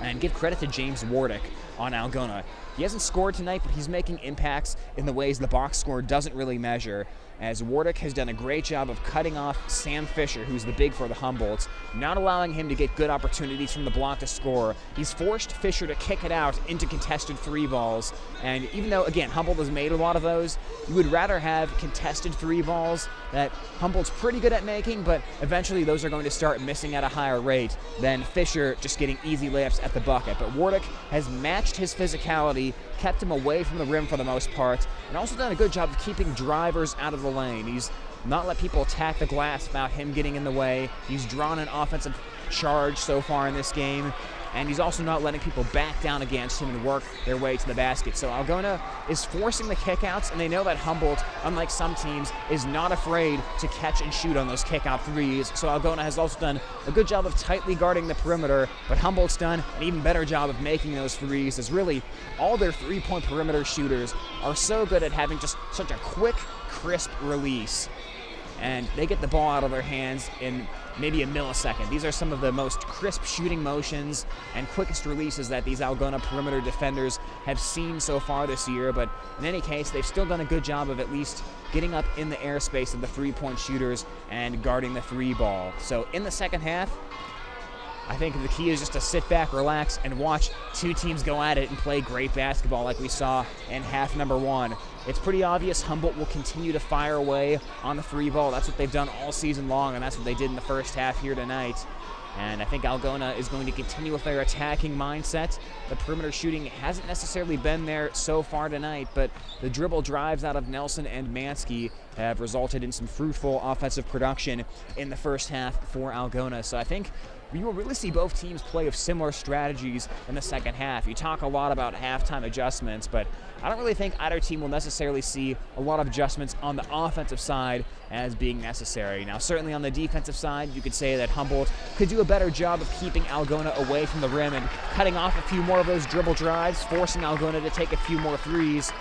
A: And give credit to James Wardick on Algona. He hasn't scored tonight, but he's making impacts in the ways the box score doesn't really measure, as Wardick has done a great job of cutting off Sam Fisher, who's the big for the Humboldts, not allowing him to get good opportunities from the block to score. He's forced Fisher to kick it out into contested 3 balls, and even though, again, Humboldt has made a lot of those, you would rather have contested 3 balls that Humboldt's pretty good at making, but eventually those are going to start missing at a higher rate than Fisher just getting easy layups at the bucket. But Wardick has matched his physicality, kept him away from the rim for the most part, and also done a good job of keeping drivers out of the lane. He's not let people attack the glass without him getting in the way. He's drawn an offensive charge so far in this game, and he's also not letting people back down against him and work their way to the basket. So Algona is forcing the kickouts, and they know that Humboldt, unlike some teams, is not afraid to catch and shoot on those kickout threes. So Algona has also done a good job of tightly guarding the perimeter, but Humboldt's done an even better job of making those threes, as really all their three-point perimeter shooters are so good at having just such a quick, crisp release. And they get the ball out of their hands in maybe a millisecond. These are some of the most crisp shooting motions and quickest releases that these Algona perimeter defenders have seen so far this year, but in any case, they've still done a good job of at least getting up in the airspace of the three-point shooters and guarding the 3 ball. So in the second half, I think the key is just to sit back, relax, and watch 2 teams go at it and play great basketball like we saw in half number 1. It's pretty obvious Humboldt will continue to fire away on the 3 ball. That's what they've done all season long, and that's what they did in the first half here tonight. And I think Algona is going to continue with their attacking mindset. The perimeter shooting hasn't necessarily been there so far tonight, but the dribble drives out of Nelson and Mansky have resulted in some fruitful offensive production in the first half for Algona. So I think we will really see both teams play with similar strategies in the second half. You talk a lot about halftime adjustments, but I don't really think either team will necessarily see a lot of adjustments on the offensive side as being necessary. Now, certainly on the defensive side, you could say that Humboldt could do a better job of keeping Algona away from the rim and cutting off a few more of those dribble drives, forcing Algona to take a few more threes.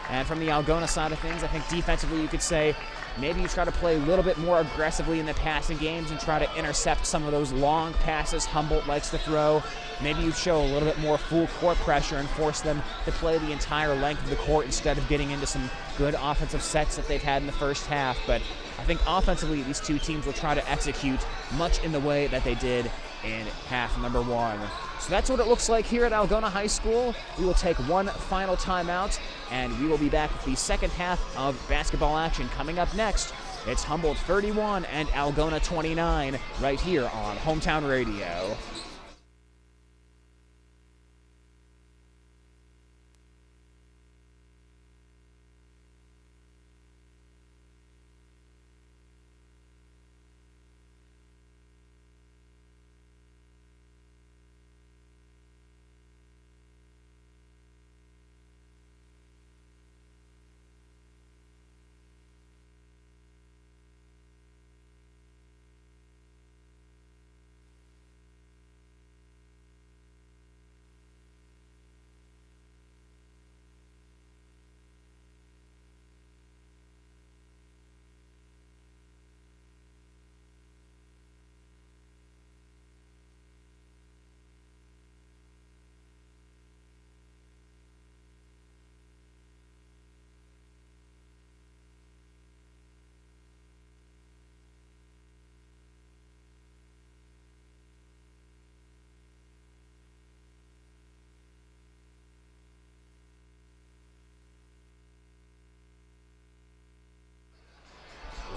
A: And from the Algona side of things, I think defensively you could say maybe you try to play a little bit more aggressively in the passing games and try to intercept some of those long passes Humboldt likes to throw. Maybe you show a little bit more full court pressure and force them to play the entire length of the court instead of getting into some good offensive sets that they've had in the first half. But I think offensively these 2 teams will try to execute much in the way that they did in half number 1. So that's what it looks like here at Algona High School. We will take one final timeout, and we will be back with the second half of basketball action coming up next. It's Humboldt 31 and Algona 29 right here on Hometown Radio.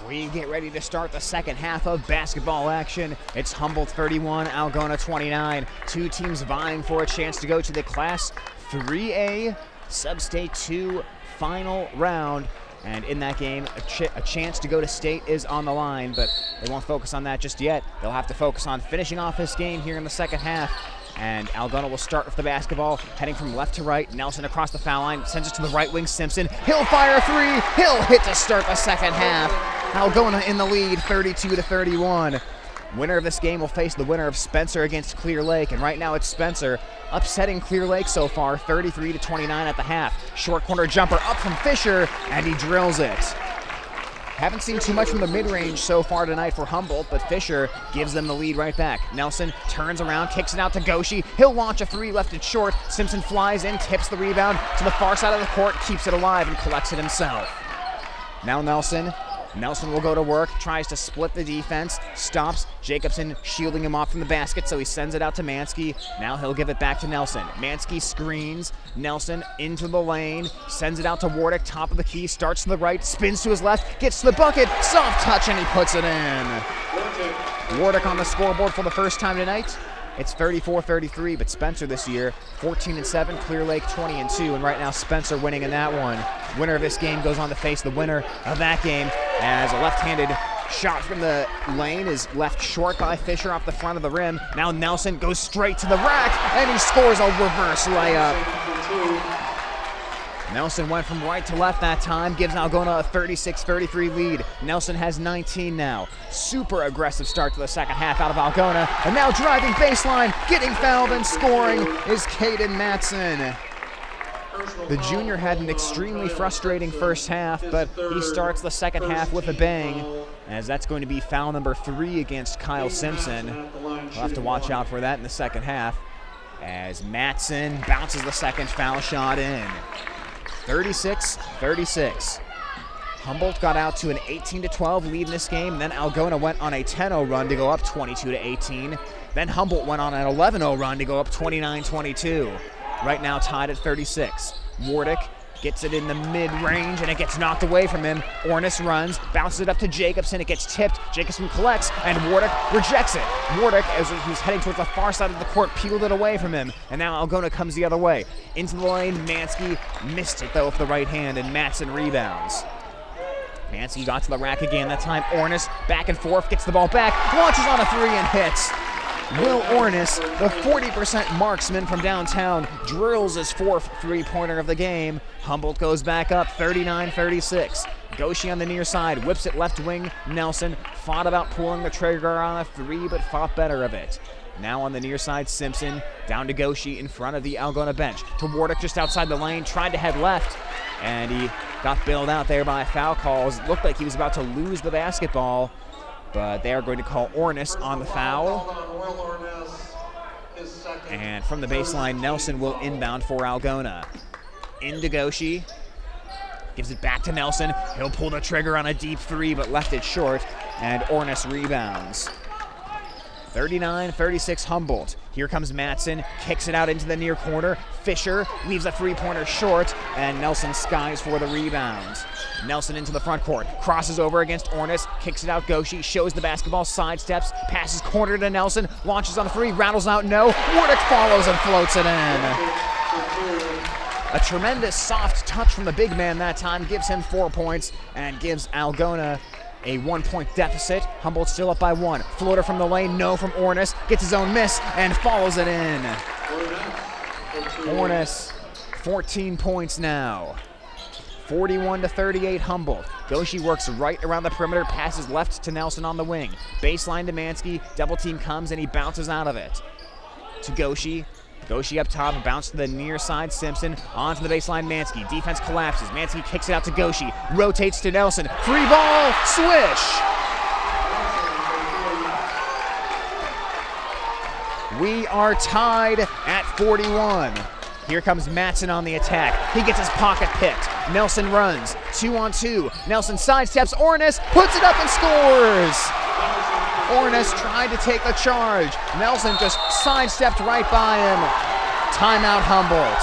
A: We get ready to start the second half of basketball action. It's Humboldt 31, Algona 29. 2 teams vying for a chance to go to the Class 3A Substate 2 final round. And in that game, a chance to go to state is on the line, but they won't focus on that just yet. They'll have to focus on finishing off this game here in the second half. And Algona will start with the basketball, heading from left to right. Nelson across the foul line, sends it to the right wing, Simpson. He'll fire a 3, he'll hit to start the second half. Algona in the lead, 32-31. Winner of this game will face the winner of Spencer against Clear Lake, and right now it's Spencer upsetting Clear Lake so far, 33-29 at the half. Short corner jumper up from Fisher, and he drills it. Haven't seen too much from the mid-range so far tonight for Humboldt, but Fisher gives them the lead right back. Nelson turns around, kicks it out to Goshi. He'll launch a three, left it short. Simpson flies in, tips the rebound to the far side of the court, keeps it alive, and collects it himself. Now Nelson will go to work, tries to split the defense, stops. Jacobson shielding him off from the basket, so he sends it out to Mansky. Now he'll give it back to Nelson. Mansky screens. Nelson into the lane, sends it out to Wardick, top of the key, starts to the right, spins to his left, gets to the bucket, soft touch, and he puts it in. Wardick on the scoreboard for the first time tonight. It's 34-33, but Spencer this year, 14-7, Clear Lake 20-2, and right now Spencer winning in that one. Winner of this game goes on to face the winner of that game as a left-handed shot from the lane is left short by Fisher off the front of the rim. Now Nelson goes straight to the rack, and he scores a reverse layup. Nelson went from right to left that time, gives Algona a 36-33 lead. Nelson has 19 now. Super aggressive start to the second half out of Algona, and now driving baseline, getting fouled and scoring is Caden Matson. The junior had an extremely frustrating first half, but he starts the second half with a bang, as that's going to be foul number 3 against Kyle Simpson. We'll have to watch out for that in the second half, as Matson bounces the second foul shot in. 36-36. Humboldt got out to an 18-12 lead in this game. Then Algona went on a 10-0 run to go up 22-18. Then Humboldt went on an 11-0 run to go up 29-22. Right now tied at 36. Wardick gets it in the mid-range, and it gets knocked away from him. Ornis runs, bounces it up to Jacobson. It gets tipped. Jacobson collects, and Wardick rejects it. Wardick, as he's heading towards the far side of the court, peeled it away from him, and now Algona comes the other way. Into the lane, Mansky missed it, though, with the right hand, and Matson rebounds. Mansky got to the rack again. That time, Ornis back and forth, gets the ball back, launches on a three, and hits. Will Ornis, the 40% marksman from downtown, drills his 4th three-pointer of the game. Humboldt goes back up 39-36. Goshi on the near side, whips it left wing. Nelson fought about pulling the trigger on a 3, but fought better of it. Now on the near side, Simpson down to Goshi in front of the Algona bench. To Wardick just outside the lane, tried to head left, and he got bailed out there by foul calls. It looked like he was about to lose the basketball, but they are going to call Ornis on the foul. And from the baseline, Nelson will inbound for Algona. Into Goshi. Gives it back to Nelson. He'll pull the trigger on a deep 3, but left it short. And Ornis rebounds. 39-36 Humboldt. Here comes Matson, kicks it out into the near corner. Fisher leaves a three-pointer short, and Nelson skies for the rebound. Nelson into the front court, crosses over against Ornis, kicks it out Goshi, shows the basketball, sidesteps, passes corner to Nelson, launches on a 3, rattles out no. Wardick follows and floats it in. A tremendous soft touch from the big man that time gives him 4 points and gives Algona a 1-point deficit. Humboldt still up by 1. Floater from the lane, no from Ornis. Gets his own miss and follows it in. Ornis, 14 points now. 41-38 Humboldt. Goshi works right around the perimeter, passes left to Nelson on the wing. Baseline to Mansky, double team comes and he bounces out of it. To Goshi. Goshi up top, bounce to the near side, Simpson, onto the baseline, Mansky. Defense collapses, Mansky kicks it out to Goshi, rotates to Nelson, free ball, swish! We are tied at 41. Here comes Matson on the attack. He gets his pocket picked. Nelson runs, 2-on-2. Nelson sidesteps Ornis, puts it up and scores! Ornis tried to take the charge. Nelson just sidestepped right by him. Timeout Humboldt.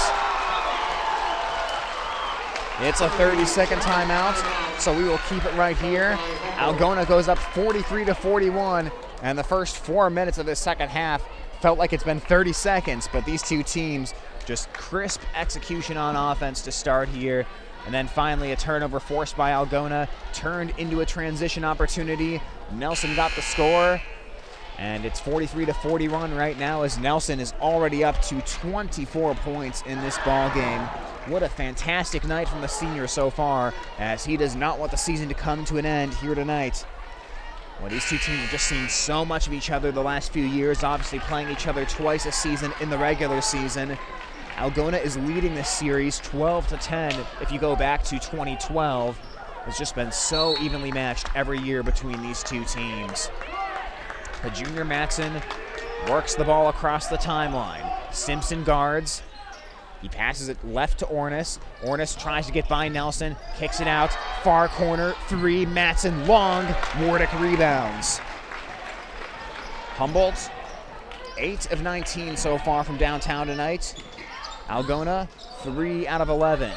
A: It's a 30-second timeout, so we will keep it right here. Algona goes up 43-41, and the first 4 minutes of this second half felt like it's been 30 seconds, but these two teams just crisp execution on offense to start here. And then finally a turnover forced by Algona, turned into a transition opportunity. Nelson got the score, and it's 43-41 right now as Nelson is already up to 24 points in this ball game. What a fantastic night from the senior so far, as he does not want the season to come to an end here tonight. Well, these two teams have just seen so much of each other the last few years, obviously playing each other twice a season in the regular season. Algona is leading this series 12-10 if you go back to 2012. has just been so evenly matched every year between these two teams. The junior Matson works the ball across the timeline. Simpson guards. He passes it left to Ornis. Ornis tries to get by Nelson, kicks it out, far corner, 3, Matson long, Wardick rebounds. Humboldt, 8 of 19 so far from downtown tonight. Algona, 3 out of 11.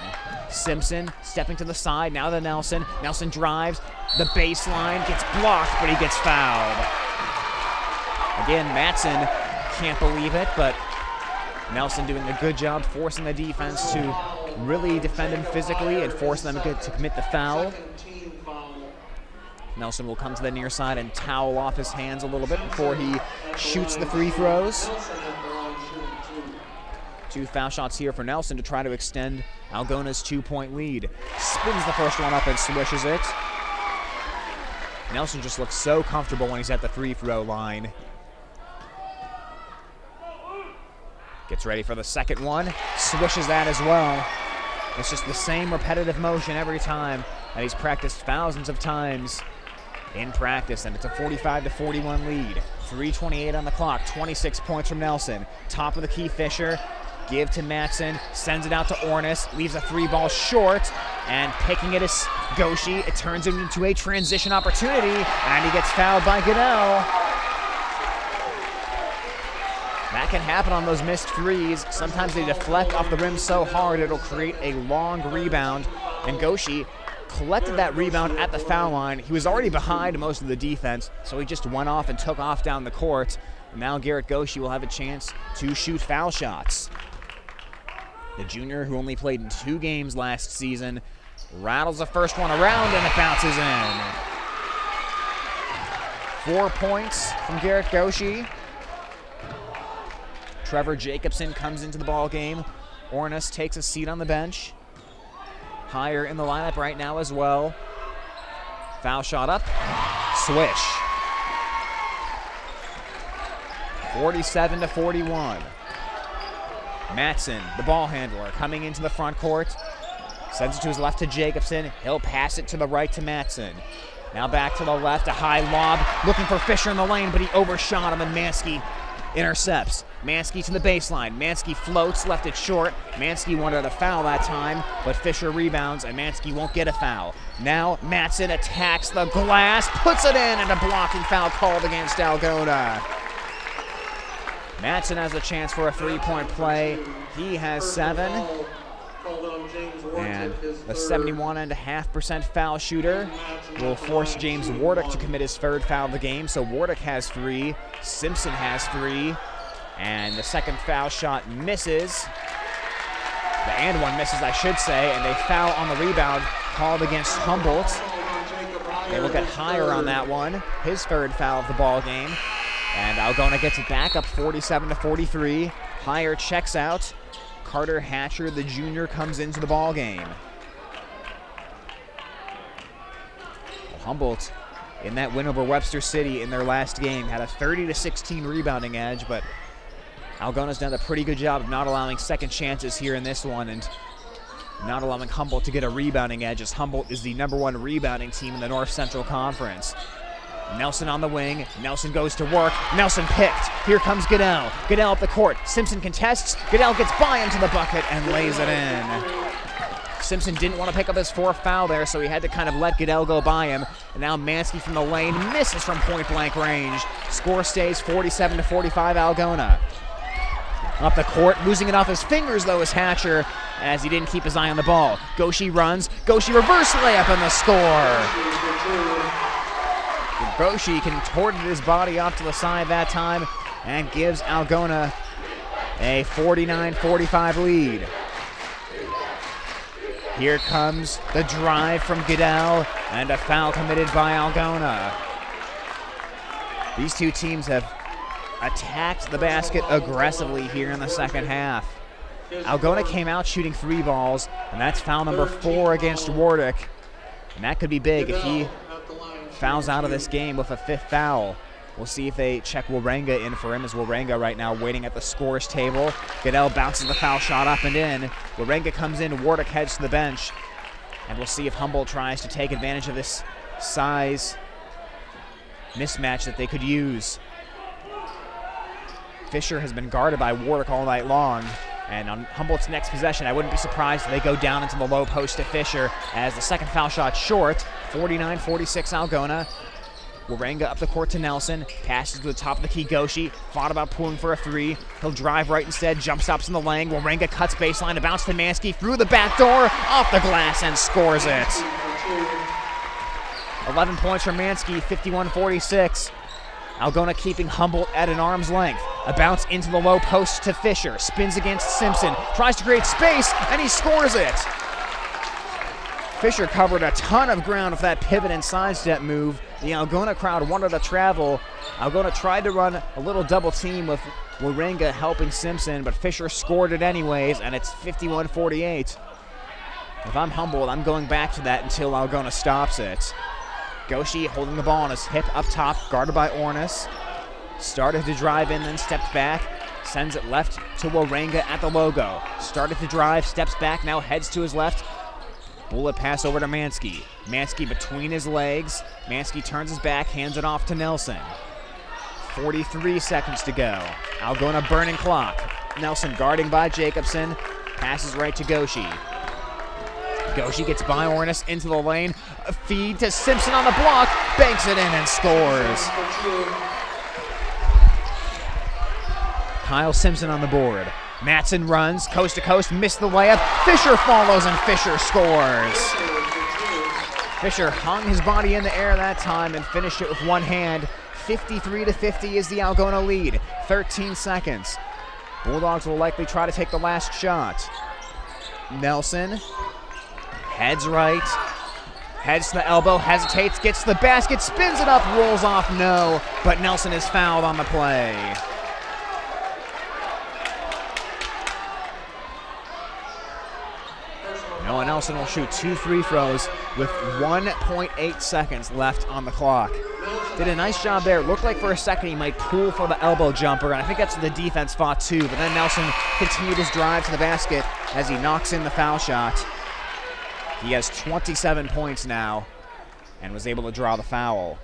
A: Simpson stepping to the side, now to Nelson. Nelson drives, the baseline, gets blocked, but he gets fouled. Again, Matson can't believe it, but Nelson doing a good job forcing the defense to really defend him physically and force them to commit the foul. Nelson will come to the near side and towel off his hands a little bit before he shoots the free throws. 2 foul shots here for Nelson to try to extend Algona's 2-point lead. Spins the first one up and swishes it. Nelson just looks so comfortable when he's at the free throw line. Gets ready for the second one, swishes that as well. It's just the same repetitive motion every time that he's practiced thousands of times in practice, and it's a 45-41 lead. 3:28 on the clock, 26 points from Nelson. Top of the key, Fisher. Give to Matson, sends it out to Ornis, leaves a 3-ball short, and picking it is Goshi. It turns him into a transition opportunity, and he gets fouled by Goodell. That can happen on those missed threes. Sometimes they deflect off the rim so hard it'll create a long rebound, and Goshi collected that rebound at the foul line. He was already behind most of the defense, so he just went off and took off down the court. Now Garrett Goshi will have a chance to shoot foul shots. The junior, who only played in 2 games last season, rattles the first one around and it bounces in. 4 points from Garrett Goshi. Trevor Jacobson comes into the ball game. Ornis takes a seat on the bench. Higher in the lineup right now as well. Foul shot up. Swish. 47-41. Matson, the ball handler, coming into the front court. Sends it to his left to Jacobson. He'll pass it to the right to Matson. Now back to the left, a high lob. Looking for Fisher in the lane, but he overshot him, and Mansky intercepts. Mansky to the baseline. Mansky floats, left it short. Mansky wanted a foul that time, but Fisher rebounds, and Mansky won't get a foul. Now Matson attacks the glass, puts it in, and a blocking foul called against Algona. Matson has a chance for a 3-point play. He has 7. And the 71.5% foul shooter will force James Wardick to commit his 3rd foul of the game. So Wardick has 3, Simpson has 3, and the second foul shot misses. The and one misses, I should say, and they foul on the rebound called against Humboldt. They will get higher on that one, his 3rd foul of the ball game. And Algona gets it back up 47-43. Higher checks out. Carter Hatcher, the junior, comes into the ball game. Well, Humboldt, in that win over Webster City in their last game, had a 30-16 rebounding edge, but Algona's done a pretty good job of not allowing second chances here in this one and not allowing Humboldt to get a rebounding edge, as Humboldt is the #1 rebounding team in the North Central Conference. Nelson on the wing. Nelson goes to work. Nelson picked. Here comes Goodell. Goodell up the court. Simpson contests. Goodell gets by him to the bucket and lays it in. Simpson didn't want to pick up his 4th foul there, so he had to kind of let Goodell go by him. And now Mansky from the lane misses from point-blank range. Score stays 47-45 Algona. Up the court, losing it off his fingers, though, is Hatcher, as he didn't keep his eye on the ball. Goshi runs. Goshi reverse layup and the score. Goshi contorted his body off to the side that time and gives Algona a 49-45 lead. Here comes the drive from Goodell and a foul committed by Algona. These two teams have attacked the basket aggressively here in the second half. Algona came out shooting 3 balls, and that's foul number 4 against Wardick. And that could be big if he fouls out of this game with a 5th foul. We'll see if they check Warenga in for him, as Warenga right now waiting at the scores table. Goodell bounces the foul shot up and in. Warenga comes in, Wardick heads to the bench. And we'll see if Humboldt tries to take advantage of this size mismatch that they could use. Fisher has been guarded by Warwick all night long. And on Humboldt's next possession, I wouldn't be surprised if they go down into the low post to Fisher as the second foul shot short. 49-46 Algona. Warenga up the court to Nelson. Passes to the top of the key. Goshi thought about pulling for a three. He'll drive right instead. Jump stops in the lane. Warenga cuts baseline to bounce to Mansky through the back door, off the glass, and scores it. 11 points for Mansky, 51-46. Algona keeping Humboldt at an arm's length. A bounce into the low post to Fisher. Spins against Simpson. Tries to create space, and he scores it. Fisher covered a ton of ground with that pivot and sidestep move. The Algona crowd wanted to travel. Algona tried to run a little double team with Warenga helping Simpson, but Fisher scored it anyways, and it's 51-48. If I'm Humboldt, I'm going back to that until Algona stops it. Goshi holding the ball on his hip up top, guarded by Ornis. Started to drive in, then stepped back. Sends it left to Warenga at the logo. Started to drive, steps back, now heads to his left. Bullet pass over to Mansky. Mansky between his legs. Mansky turns his back, hands it off to Nelson. 43 seconds to go. Algona burning clock. Nelson guarding by Jacobson. Passes right to Goshi. Goshi gets by Ornis into the lane. A feed to Simpson on the block. Banks it in and scores. Kyle Simpson on the board. Matson runs coast to coast, missed the layup. Fisher follows and Fisher scores. Fisher hung his body in the air that time and finished it with one hand. 53-50 is the Algona lead. 13 seconds. Bulldogs will likely try to take the last shot. Nelson heads right, heads to the elbow, hesitates, gets to the basket, spins it up, rolls off, no, but Nelson is fouled on the play. Noah Nelson will shoot 2 free throws with 1.8 seconds left on the clock. Did a nice job there. Looked like for a second he might pull for the elbow jumper, and I think that's what the defense fought too, but then Nelson continued his drive to the basket as he knocks in the foul shot. He has 27 points now and was able to draw the foul.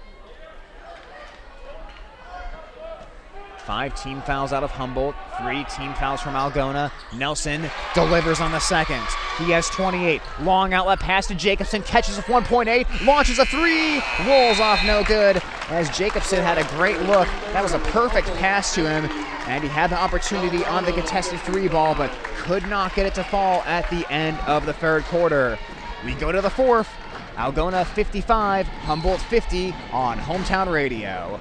A: 5 team fouls out of Humboldt, 3 team fouls from Algona. Nelson delivers on the second. He has 28. Long outlet pass to Jacobson, catches with 1.8, launches a 3, rolls off no good as Jacobson had a great look. That was a perfect pass to him, and he had the opportunity on the contested 3 ball, but could not get it to fall at the end of the third quarter. We go to the fourth. Algona 55, Humboldt 50 on Hometown Radio.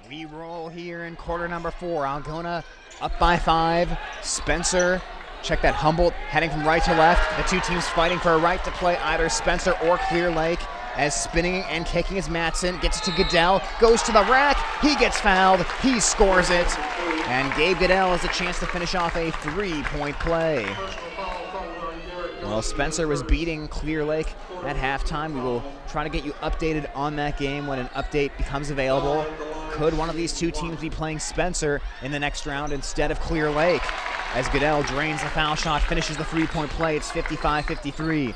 A: We roll here in quarter number 4. Algona up by 5. Spencer, check that, Humboldt heading from right to left. The two teams fighting for a right to play either Spencer or Clear Lake. As spinning and kicking is Matson, gets it to Goodell, goes to the rack, he gets fouled, he scores it. And Gabe Goodell has a chance to finish off a 3-point play. Well, Spencer was beating Clear Lake at halftime. We will try to get you updated on that game when an update becomes available. Could one of these two teams be playing Spencer in the next round instead of Clear Lake? As Goodell drains the foul shot, finishes the 3-point play, it's 55-53.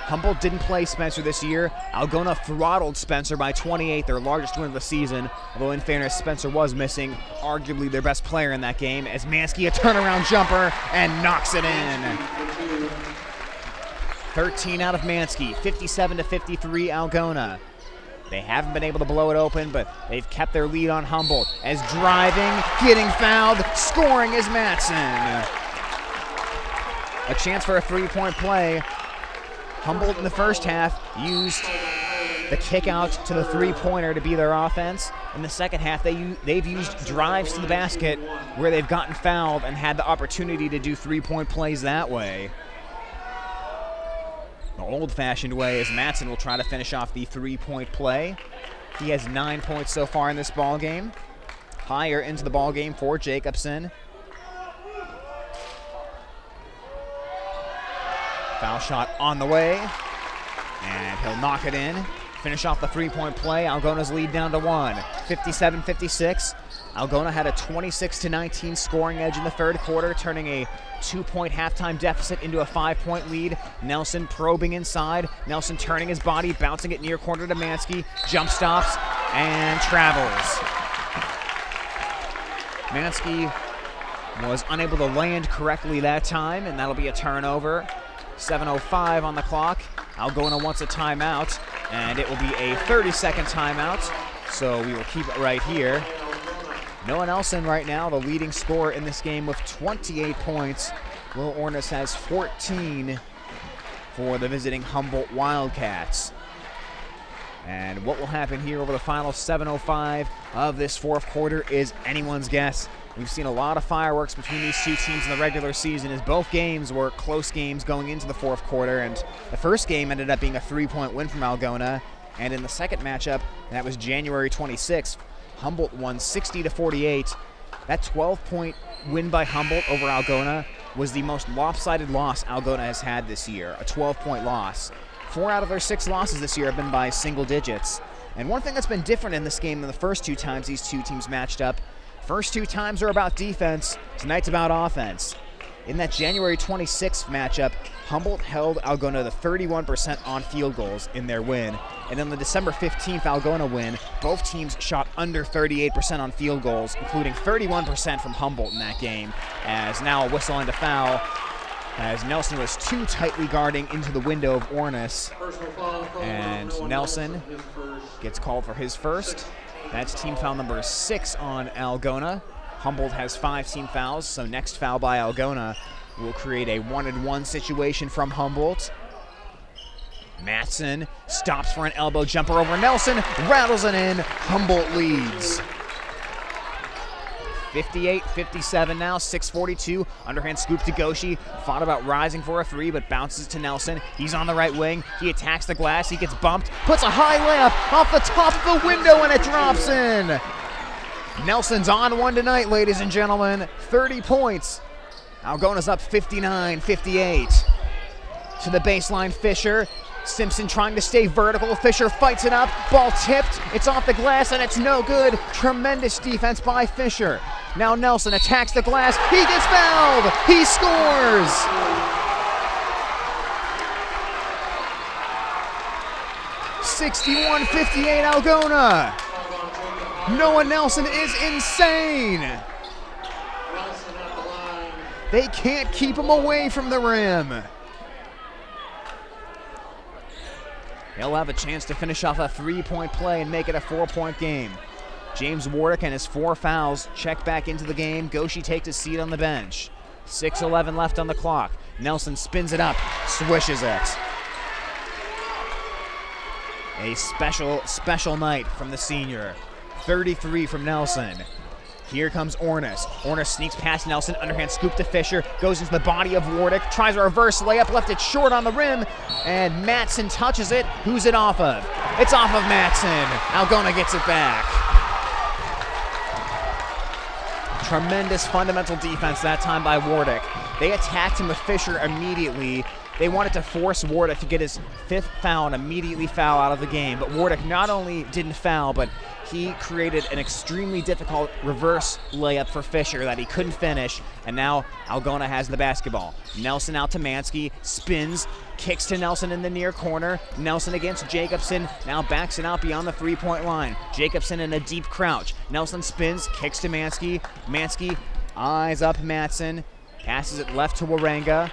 A: Humboldt didn't play Spencer this year. Algona throttled Spencer by 28, their largest win of the season. Although in fairness, Spencer was missing arguably their best player in that game, as Mansky a turnaround jumper and knocks it in. 13 out of Mansky, 57-53 Algona. They haven't been able to blow it open, but they've kept their lead on Humboldt. As driving, getting fouled, scoring is Matson. A chance for a three-point play. Humboldt in the first half used the kick out to the three-pointer to be their offense. In the second half, they've used drives to the basket where they've gotten fouled and had the opportunity to do three-point plays that way. The old-fashioned way is Matson will try to finish off the three-point play. He has 9 points so far in this ball game. Higher into the ball game for Jacobson. Foul shot on the way, and he'll knock it in. Finish off the three-point play. Algona's lead down to 1, 57-56. Algona had a 26-19 scoring edge in the third quarter, turning a 2-point halftime deficit into a 5-point lead. Nelson probing inside. Nelson turning his body, bouncing it near corner to Mansky. Jump stops and travels. Mansky was unable to land correctly that time, and that'll be a turnover. 7:05 on the clock. Algona wants a timeout, and it will be a 30-second timeout, so we will keep it right here. Noah Nelson right now, the leading scorer in this game with 28 points. Will Ornis has 14 for the visiting Humboldt Wildcats. And what will happen here over the final 7:05 of this fourth quarter is anyone's guess. We've seen a lot of fireworks between these two teams in the regular season, as both games were close games going into the fourth quarter, and the first game ended up being a 3-point win from Algona, and in the second matchup, that was January 26th, Humboldt won 60-48. That 12-point win by Humboldt over Algona was the most lopsided loss Algona has had this year, a 12-point loss. 4 out of their 6 losses this year have been by single digits. And one thing that's been different in this game than the first 2 times these two teams matched up, first 2 times are about defense, tonight's about offense. In that January 26th matchup, Humboldt held Algona to 31% on field goals in their win. And in the December 15th Algona win, both teams shot under 38% on field goals, including 31% from Humboldt in that game, as now a whistle and a foul, as Nelson was too tightly guarding into the window of Ornis. And Nelson gets called for his first. That's team foul number 6 on Algona. Humboldt has 5 team fouls, so next foul by Algona will create a 1-and-1 situation from Humboldt. Matson stops for an elbow jumper over Nelson, rattles it in, Humboldt leads. 58-57 now, 6:42, underhand scoop to Goshi, thought about rising for a 3, but bounces to Nelson. He's on the right wing, he attacks the glass, he gets bumped, puts a high layup off the top of the window, and it drops in. Nelson's on one tonight, ladies and gentlemen, 30 points. Algona's up 59-58. To the baseline, Fisher. Simpson trying to stay vertical. Fisher fights it up. Ball tipped. It's off the glass, and it's no good. Tremendous defense by Fisher. Now Nelson attacks the glass. He gets fouled. He scores. (61-58) Algona. Noah Nelson is insane. They can't keep him away from the rim. He'll have a chance to finish off a 3-point play and make it a 4-point game. James Wardick and his 4 fouls check back into the game. Goshi takes his seat on the bench. 6:11 left on the clock. Nelson spins it up, swishes it. A special night from the senior. 33 from Nelson. Here comes Ornis. Ornis sneaks past Nelson, underhand scoop to Fisher, goes into the body of Wardick, tries a reverse layup, left it short on the rim, and Matson touches it. Who's it off of? It's off of Matson. Algona gets it back. Tremendous fundamental defense that time by Wardick. They attacked him with Fisher immediately, They wanted to force Wardick to get his 5th foul and immediately foul out of the game. But Wardick not only didn't foul, but he created an extremely difficult reverse layup for Fisher that he couldn't finish. And now Algona has the basketball. Nelson out to Mansky, spins, kicks to Nelson in the near corner. Nelson against Jacobson, now backs it out beyond the 3-point line. Jacobson in a deep crouch. Nelson spins, kicks to Mansky. Mansky eyes up Matson, passes it left to Warenga.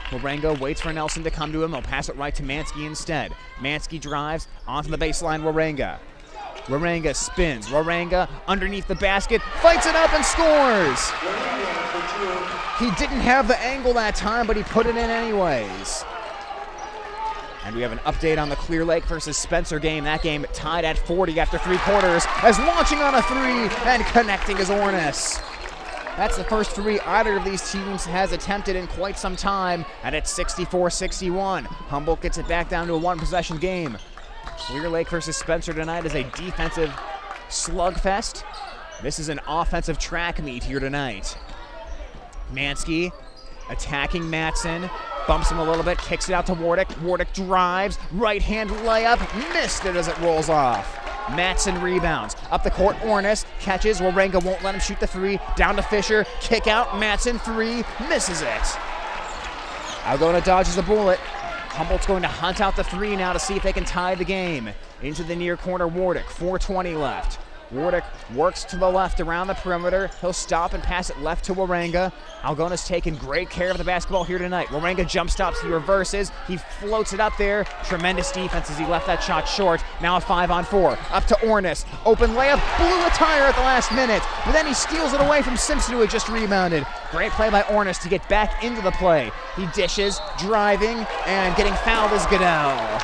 A: Warenga waits for Nelson to come to him. He'll pass it right to Mansky instead. Mansky drives onto the baseline, Warenga. Warenga spins. Warenga underneath the basket, fights it up and scores. He didn't have the angle that time, but he put it in anyways. And we have an update on the Clear Lake versus Spencer game. That game tied at 40 after 3 quarters, as launching on a 3 and connecting is Ornis. That's the first 3 either of these teams has attempted in quite some time, and it's 64-61. Humboldt gets it back down to a 1-possession game. Clear Lake versus Spencer tonight is a defensive slugfest. This is an offensive track meet here tonight. Mansky attacking Matson, bumps him a little bit, kicks it out to Wardick. Wardick drives, right-hand layup, missed it as it rolls off. Matson rebounds. Up the court, Ornis catches. Warenga won't let him shoot the 3. Down to Fisher. Kick out. Matson 3. Misses it. Algona dodges a bullet. Humboldt's going to hunt out the 3 now to see if they can tie the game. Into the near corner, Wardick. 4:20 left. Wardick works to the left around the perimeter. He'll stop and pass it left to Warenga. Algona's taken great care of the basketball here tonight. Warenga jump stops, he reverses, he floats it up there. Tremendous defense as he left that shot short. Now a 5-on-4. Up to Ornis. Open layup, blew a tire at the last minute. But then he steals it away from Simpson, who had just rebounded. Great play by Ornis to get back into the play. He dishes, driving, and getting fouled is Goodell.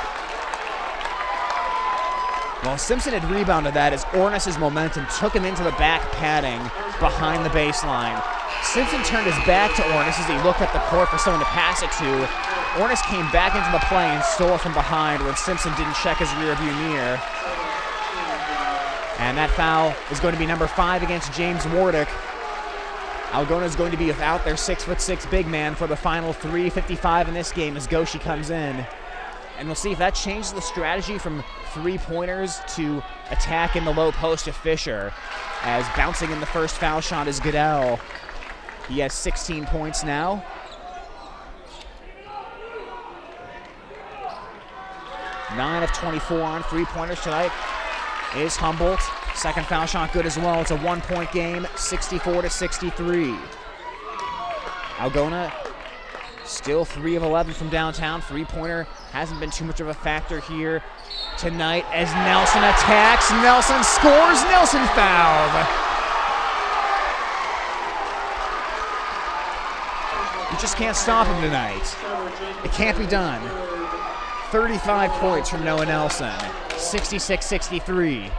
A: Well, Simpson had rebounded that as Ornis' momentum took him into the back padding behind the baseline. Simpson turned his back to Ornis as he looked at the court for someone to pass it to. Ornis came back into the play and stole it from behind when Simpson didn't check his rearview mirror. And that foul is going to be number 5 against James Wardick. Algona is going to be without their 6'6" big man for the final 3:55 in this game as Goshi comes in. And we'll see if that changes the strategy from 3-pointers to attack in the low post to Fisher, as bouncing in the first foul shot is Goodell. He has 16 points now. Nine of 24 on 3-pointers tonight is Humboldt. Second foul shot good as well. It's a 1-point game, 64-63. Algona still 3 of 11 from downtown. 3-pointer hasn't been too much of a factor here tonight as Nelson attacks. Nelson scores. Nelson fouled. You just can't stop him tonight. It can't be done. 35 points from Noah Nelson. 66-63.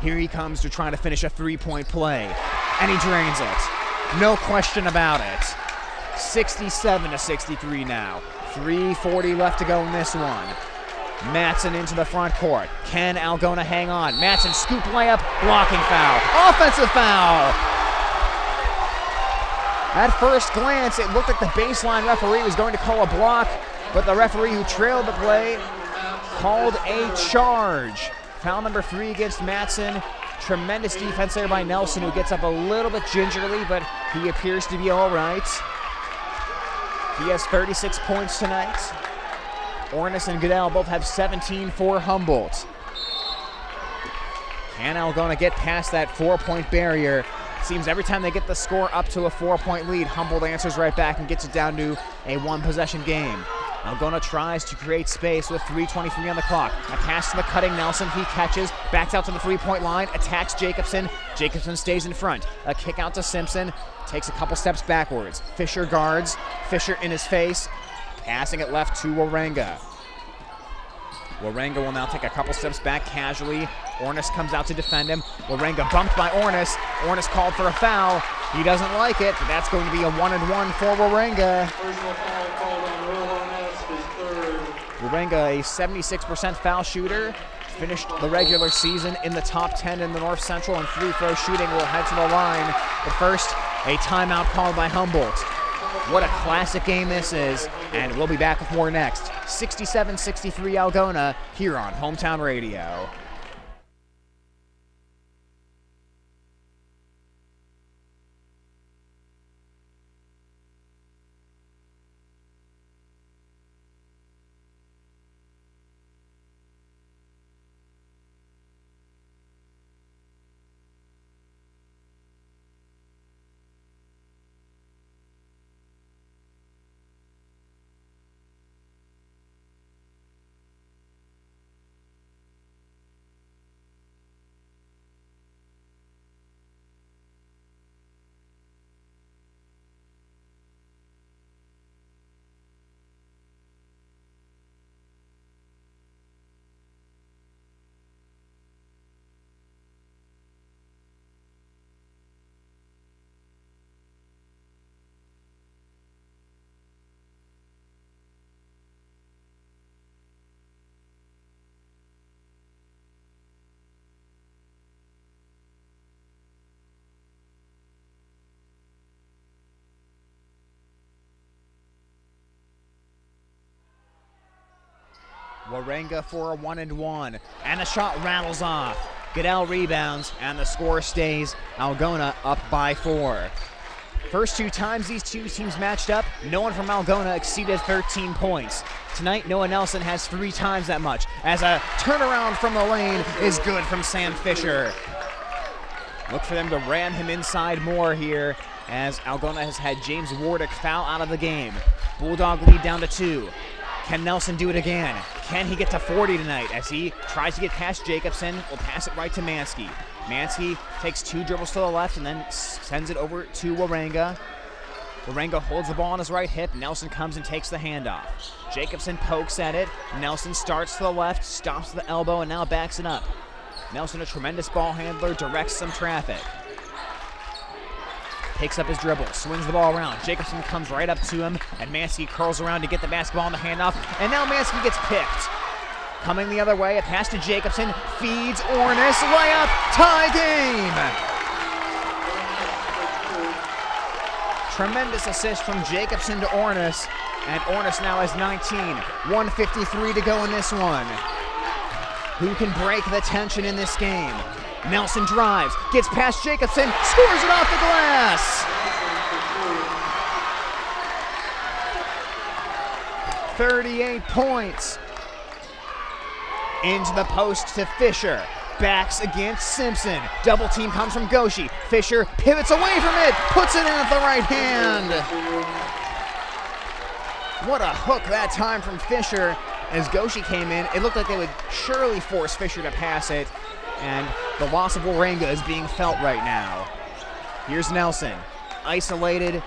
A: Here he comes to try to finish a 3-point play. And he drains it. No question about it. 67-63 now. 3:40 left to go in this one. Matson into the front court. Can Algona hang on? Matson scoop layup, blocking foul. Offensive foul! At first glance, it looked like the baseline referee was going to call a block, but the referee who trailed the play called a charge. Foul number 3 against Matson. Tremendous defense there by Nelson, who gets up a little bit gingerly, but he appears to be all right. He has 36 points tonight. Ornis and Goodell both have 17 for Humboldt. Can Algona get past that 4-point barrier? It seems every time they get the score up to a 4-point lead, Humboldt answers right back and gets it down to a 1-possession game. Algona tries to create space with 3:23 on the clock. A pass to the cutting Nelson. He catches, backs out to the 3-point line, attacks Jacobson. Jacobson stays in front. A kick out to Simpson. Takes a couple steps backwards. Fisher guards. Fisher in his face. Passing it left to Warenga. Warenga will now take a couple steps back casually. Ornis comes out to defend him. Warenga bumped by Ornis. Ornis called for a foul. He doesn't like it, but that's going to be a 1-and-1 for Warenga.
B: Personal foul called on Ornis, his third.
A: Warenga, a 76% foul shooter. Finished the regular season in the top 10 in the North Central, and free throw shooting will head to the line. But first, a timeout called by Humboldt. What a classic game this is. And we'll be back with more next. 67-63 Algona here on Hometown Radio. Waranga for a 1-and-1, and the shot rattles off. Goodell rebounds, and the score stays Algona up by 4. First 2 times these two teams matched up, no one from Algona exceeded 13 points. Tonight, Noah Nelson has 3 times that much, as a turnaround from the lane is good from Sam Fisher. Look for them to ram him inside more here, as Algona has had James Wardick foul out of the game. Bulldog lead down to 2. Can Nelson do it again? Can he get to 40 tonight as he tries to get past Jacobson? Will pass it right to Mansky. Mansky takes 2 dribbles to the left and then sends it over to Waranga. Waranga holds the ball on his right hip. Nelson comes and takes the handoff. Jacobson pokes at it. Nelson starts to the left, stops to the elbow, and now backs it up. Nelson, a tremendous ball handler, directs some traffic. Picks up his dribble, swings the ball around. Jacobson comes right up to him, and Mansky curls around to get the basketball on the handoff, and now Mansky gets picked. Coming the other way, a pass to Jacobson, feeds Ornis, layup, tie game! Tremendous assist from Jacobson to Ornis, and Ornis now has 19. 1:53 to go in this one. Who can break the tension in this game? Nelson drives, gets past Jacobson, scores it off the glass! 38 points. Into the post to Fisher. Backs against Simpson. Double team comes from Goshi. Fisher pivots away from it, puts it in with the right hand. What a hook that time from Fisher. As Goshi came in, it looked like they would surely force Fisher to pass it. And the loss of Waranga is being felt right now. Here's Nelson, isolated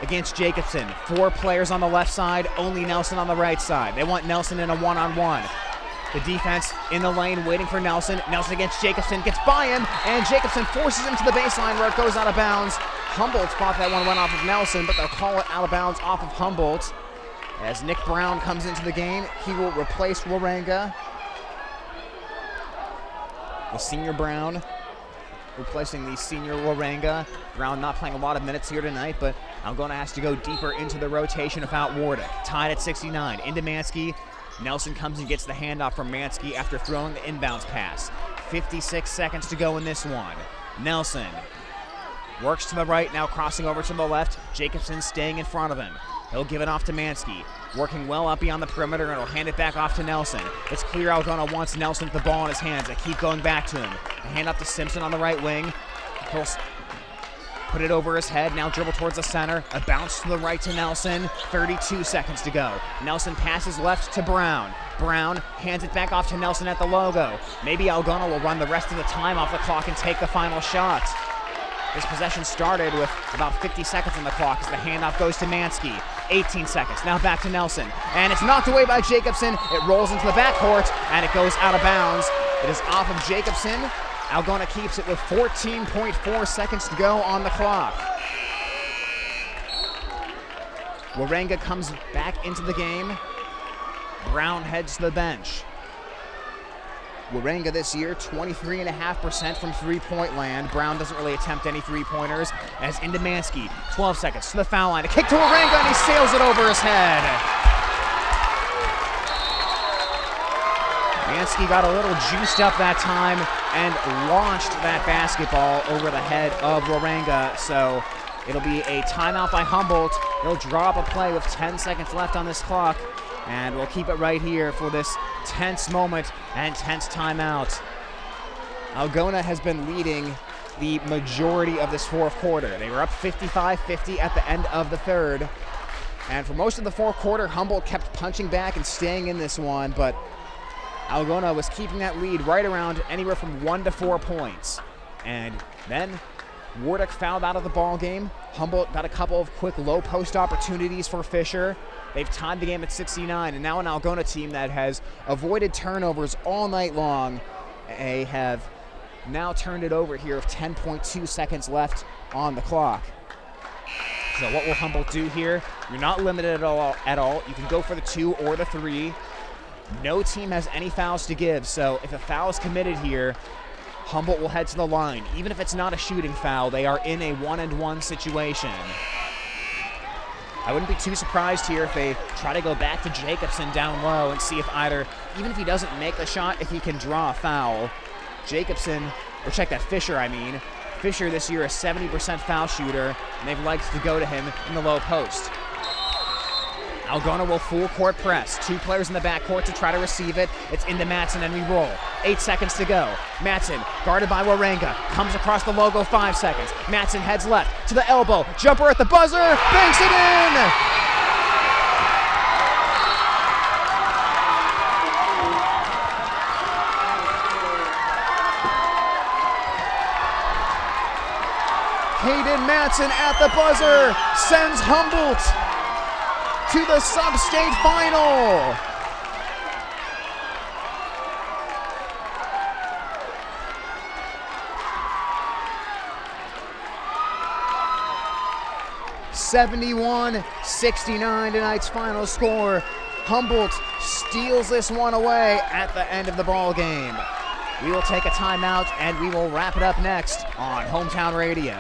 A: against Jacobson. 4 players on the left side, only Nelson on the right side. They want Nelson in a one-on-one. The defense in the lane waiting for Nelson. Nelson against Jacobson, gets by him, and Jacobson forces him to the baseline where it goes out of bounds. Humboldt thought that one went off of Nelson, but they'll call it out of bounds off of Humboldt. As Nick Brown comes into the game, he will replace Waranga. The senior Brown replacing the senior Waranga. Brown not playing a lot of minutes here tonight, but Algona has to go deeper into the rotation without Wardick. Tied at 69. Into Mansky. Nelson comes and gets the handoff from Mansky after throwing the inbounds pass. 56 seconds to go in this one. Nelson works to the right, now crossing over to the left. Jacobson staying in front of him. He'll give it off to Mansky. Working well up beyond the perimeter, and he'll hand it back off to Nelson. It's clear Algona wants Nelson with the ball in his hands. They keep going back to him. A hand up to Simpson on the right wing. He'll put it over his head, now dribble towards the center. A bounce to the right to Nelson. 32 seconds to go. Nelson passes left to Brown. Brown hands it back off to Nelson at the logo. Maybe Algona will run the rest of the time off the clock and take the final shot. This possession started with about 50 seconds on the clock as the handoff goes to Mansky. 18 seconds, now back to Nelson. And it's knocked away by Jacobson. It rolls into the backcourt, and it goes out of bounds. It is off of Jacobson. Algona keeps it with 14.4 seconds to go on the clock. Waranga comes back into the game. Brown heads to the bench. Warenga this year, 23.5% from three-point land. Brown doesn't really attempt any three-pointers. As Indemansky, 12 seconds to the foul line. A kick to Warenga, and he sails it over his head. Mansky got a little juiced up that time and launched that basketball over the head of Warenga. So it'll be a timeout by Humboldt. They'll draw up a play with 10 seconds left on this clock. And we'll keep it right here for this tense moment and tense timeout. Algona has been leading the majority of this fourth quarter. They were up 55-50 at the end of the third. And for most of the fourth quarter, Humboldt kept punching back and staying in this one, but Algona was keeping that lead right around anywhere from 1 to 4 points. And then Wardick fouled out of the ball game. Humboldt got a couple of quick low post opportunities for Fisher. They've tied the game at 69, and now an Algona team that has avoided turnovers all night long. They have now turned it over here with 10.2 seconds left on the clock. So what will Humboldt do here? You're not limited at all. You can go for the 2 or the 3. No team has any fouls to give, so if a foul is committed here, Humboldt will head to the line. Even if it's not a shooting foul, they are in a 1-and-1 situation. I wouldn't be too surprised here if they try to go back to Jacobson down low and see if even if he doesn't make the shot, if he can draw a foul. Fisher, I mean. Fisher this year a 70% foul shooter, and they've liked to go to him in the low post. Algona will full court press. 2 players in the backcourt to try to receive it. It's into Matson, and we roll. 8 seconds to go. Matson, guarded by Warenga, comes across the logo, 5 seconds. Matson heads left to the elbow. Jumper at the buzzer, banks it in! Hayden Matson at the buzzer sends Humboldt to the Substate final. (71-69) tonight's final score. Humboldt steals this one away at the end of the ball game. We will take a timeout and we will wrap it up next on Hometown Radio.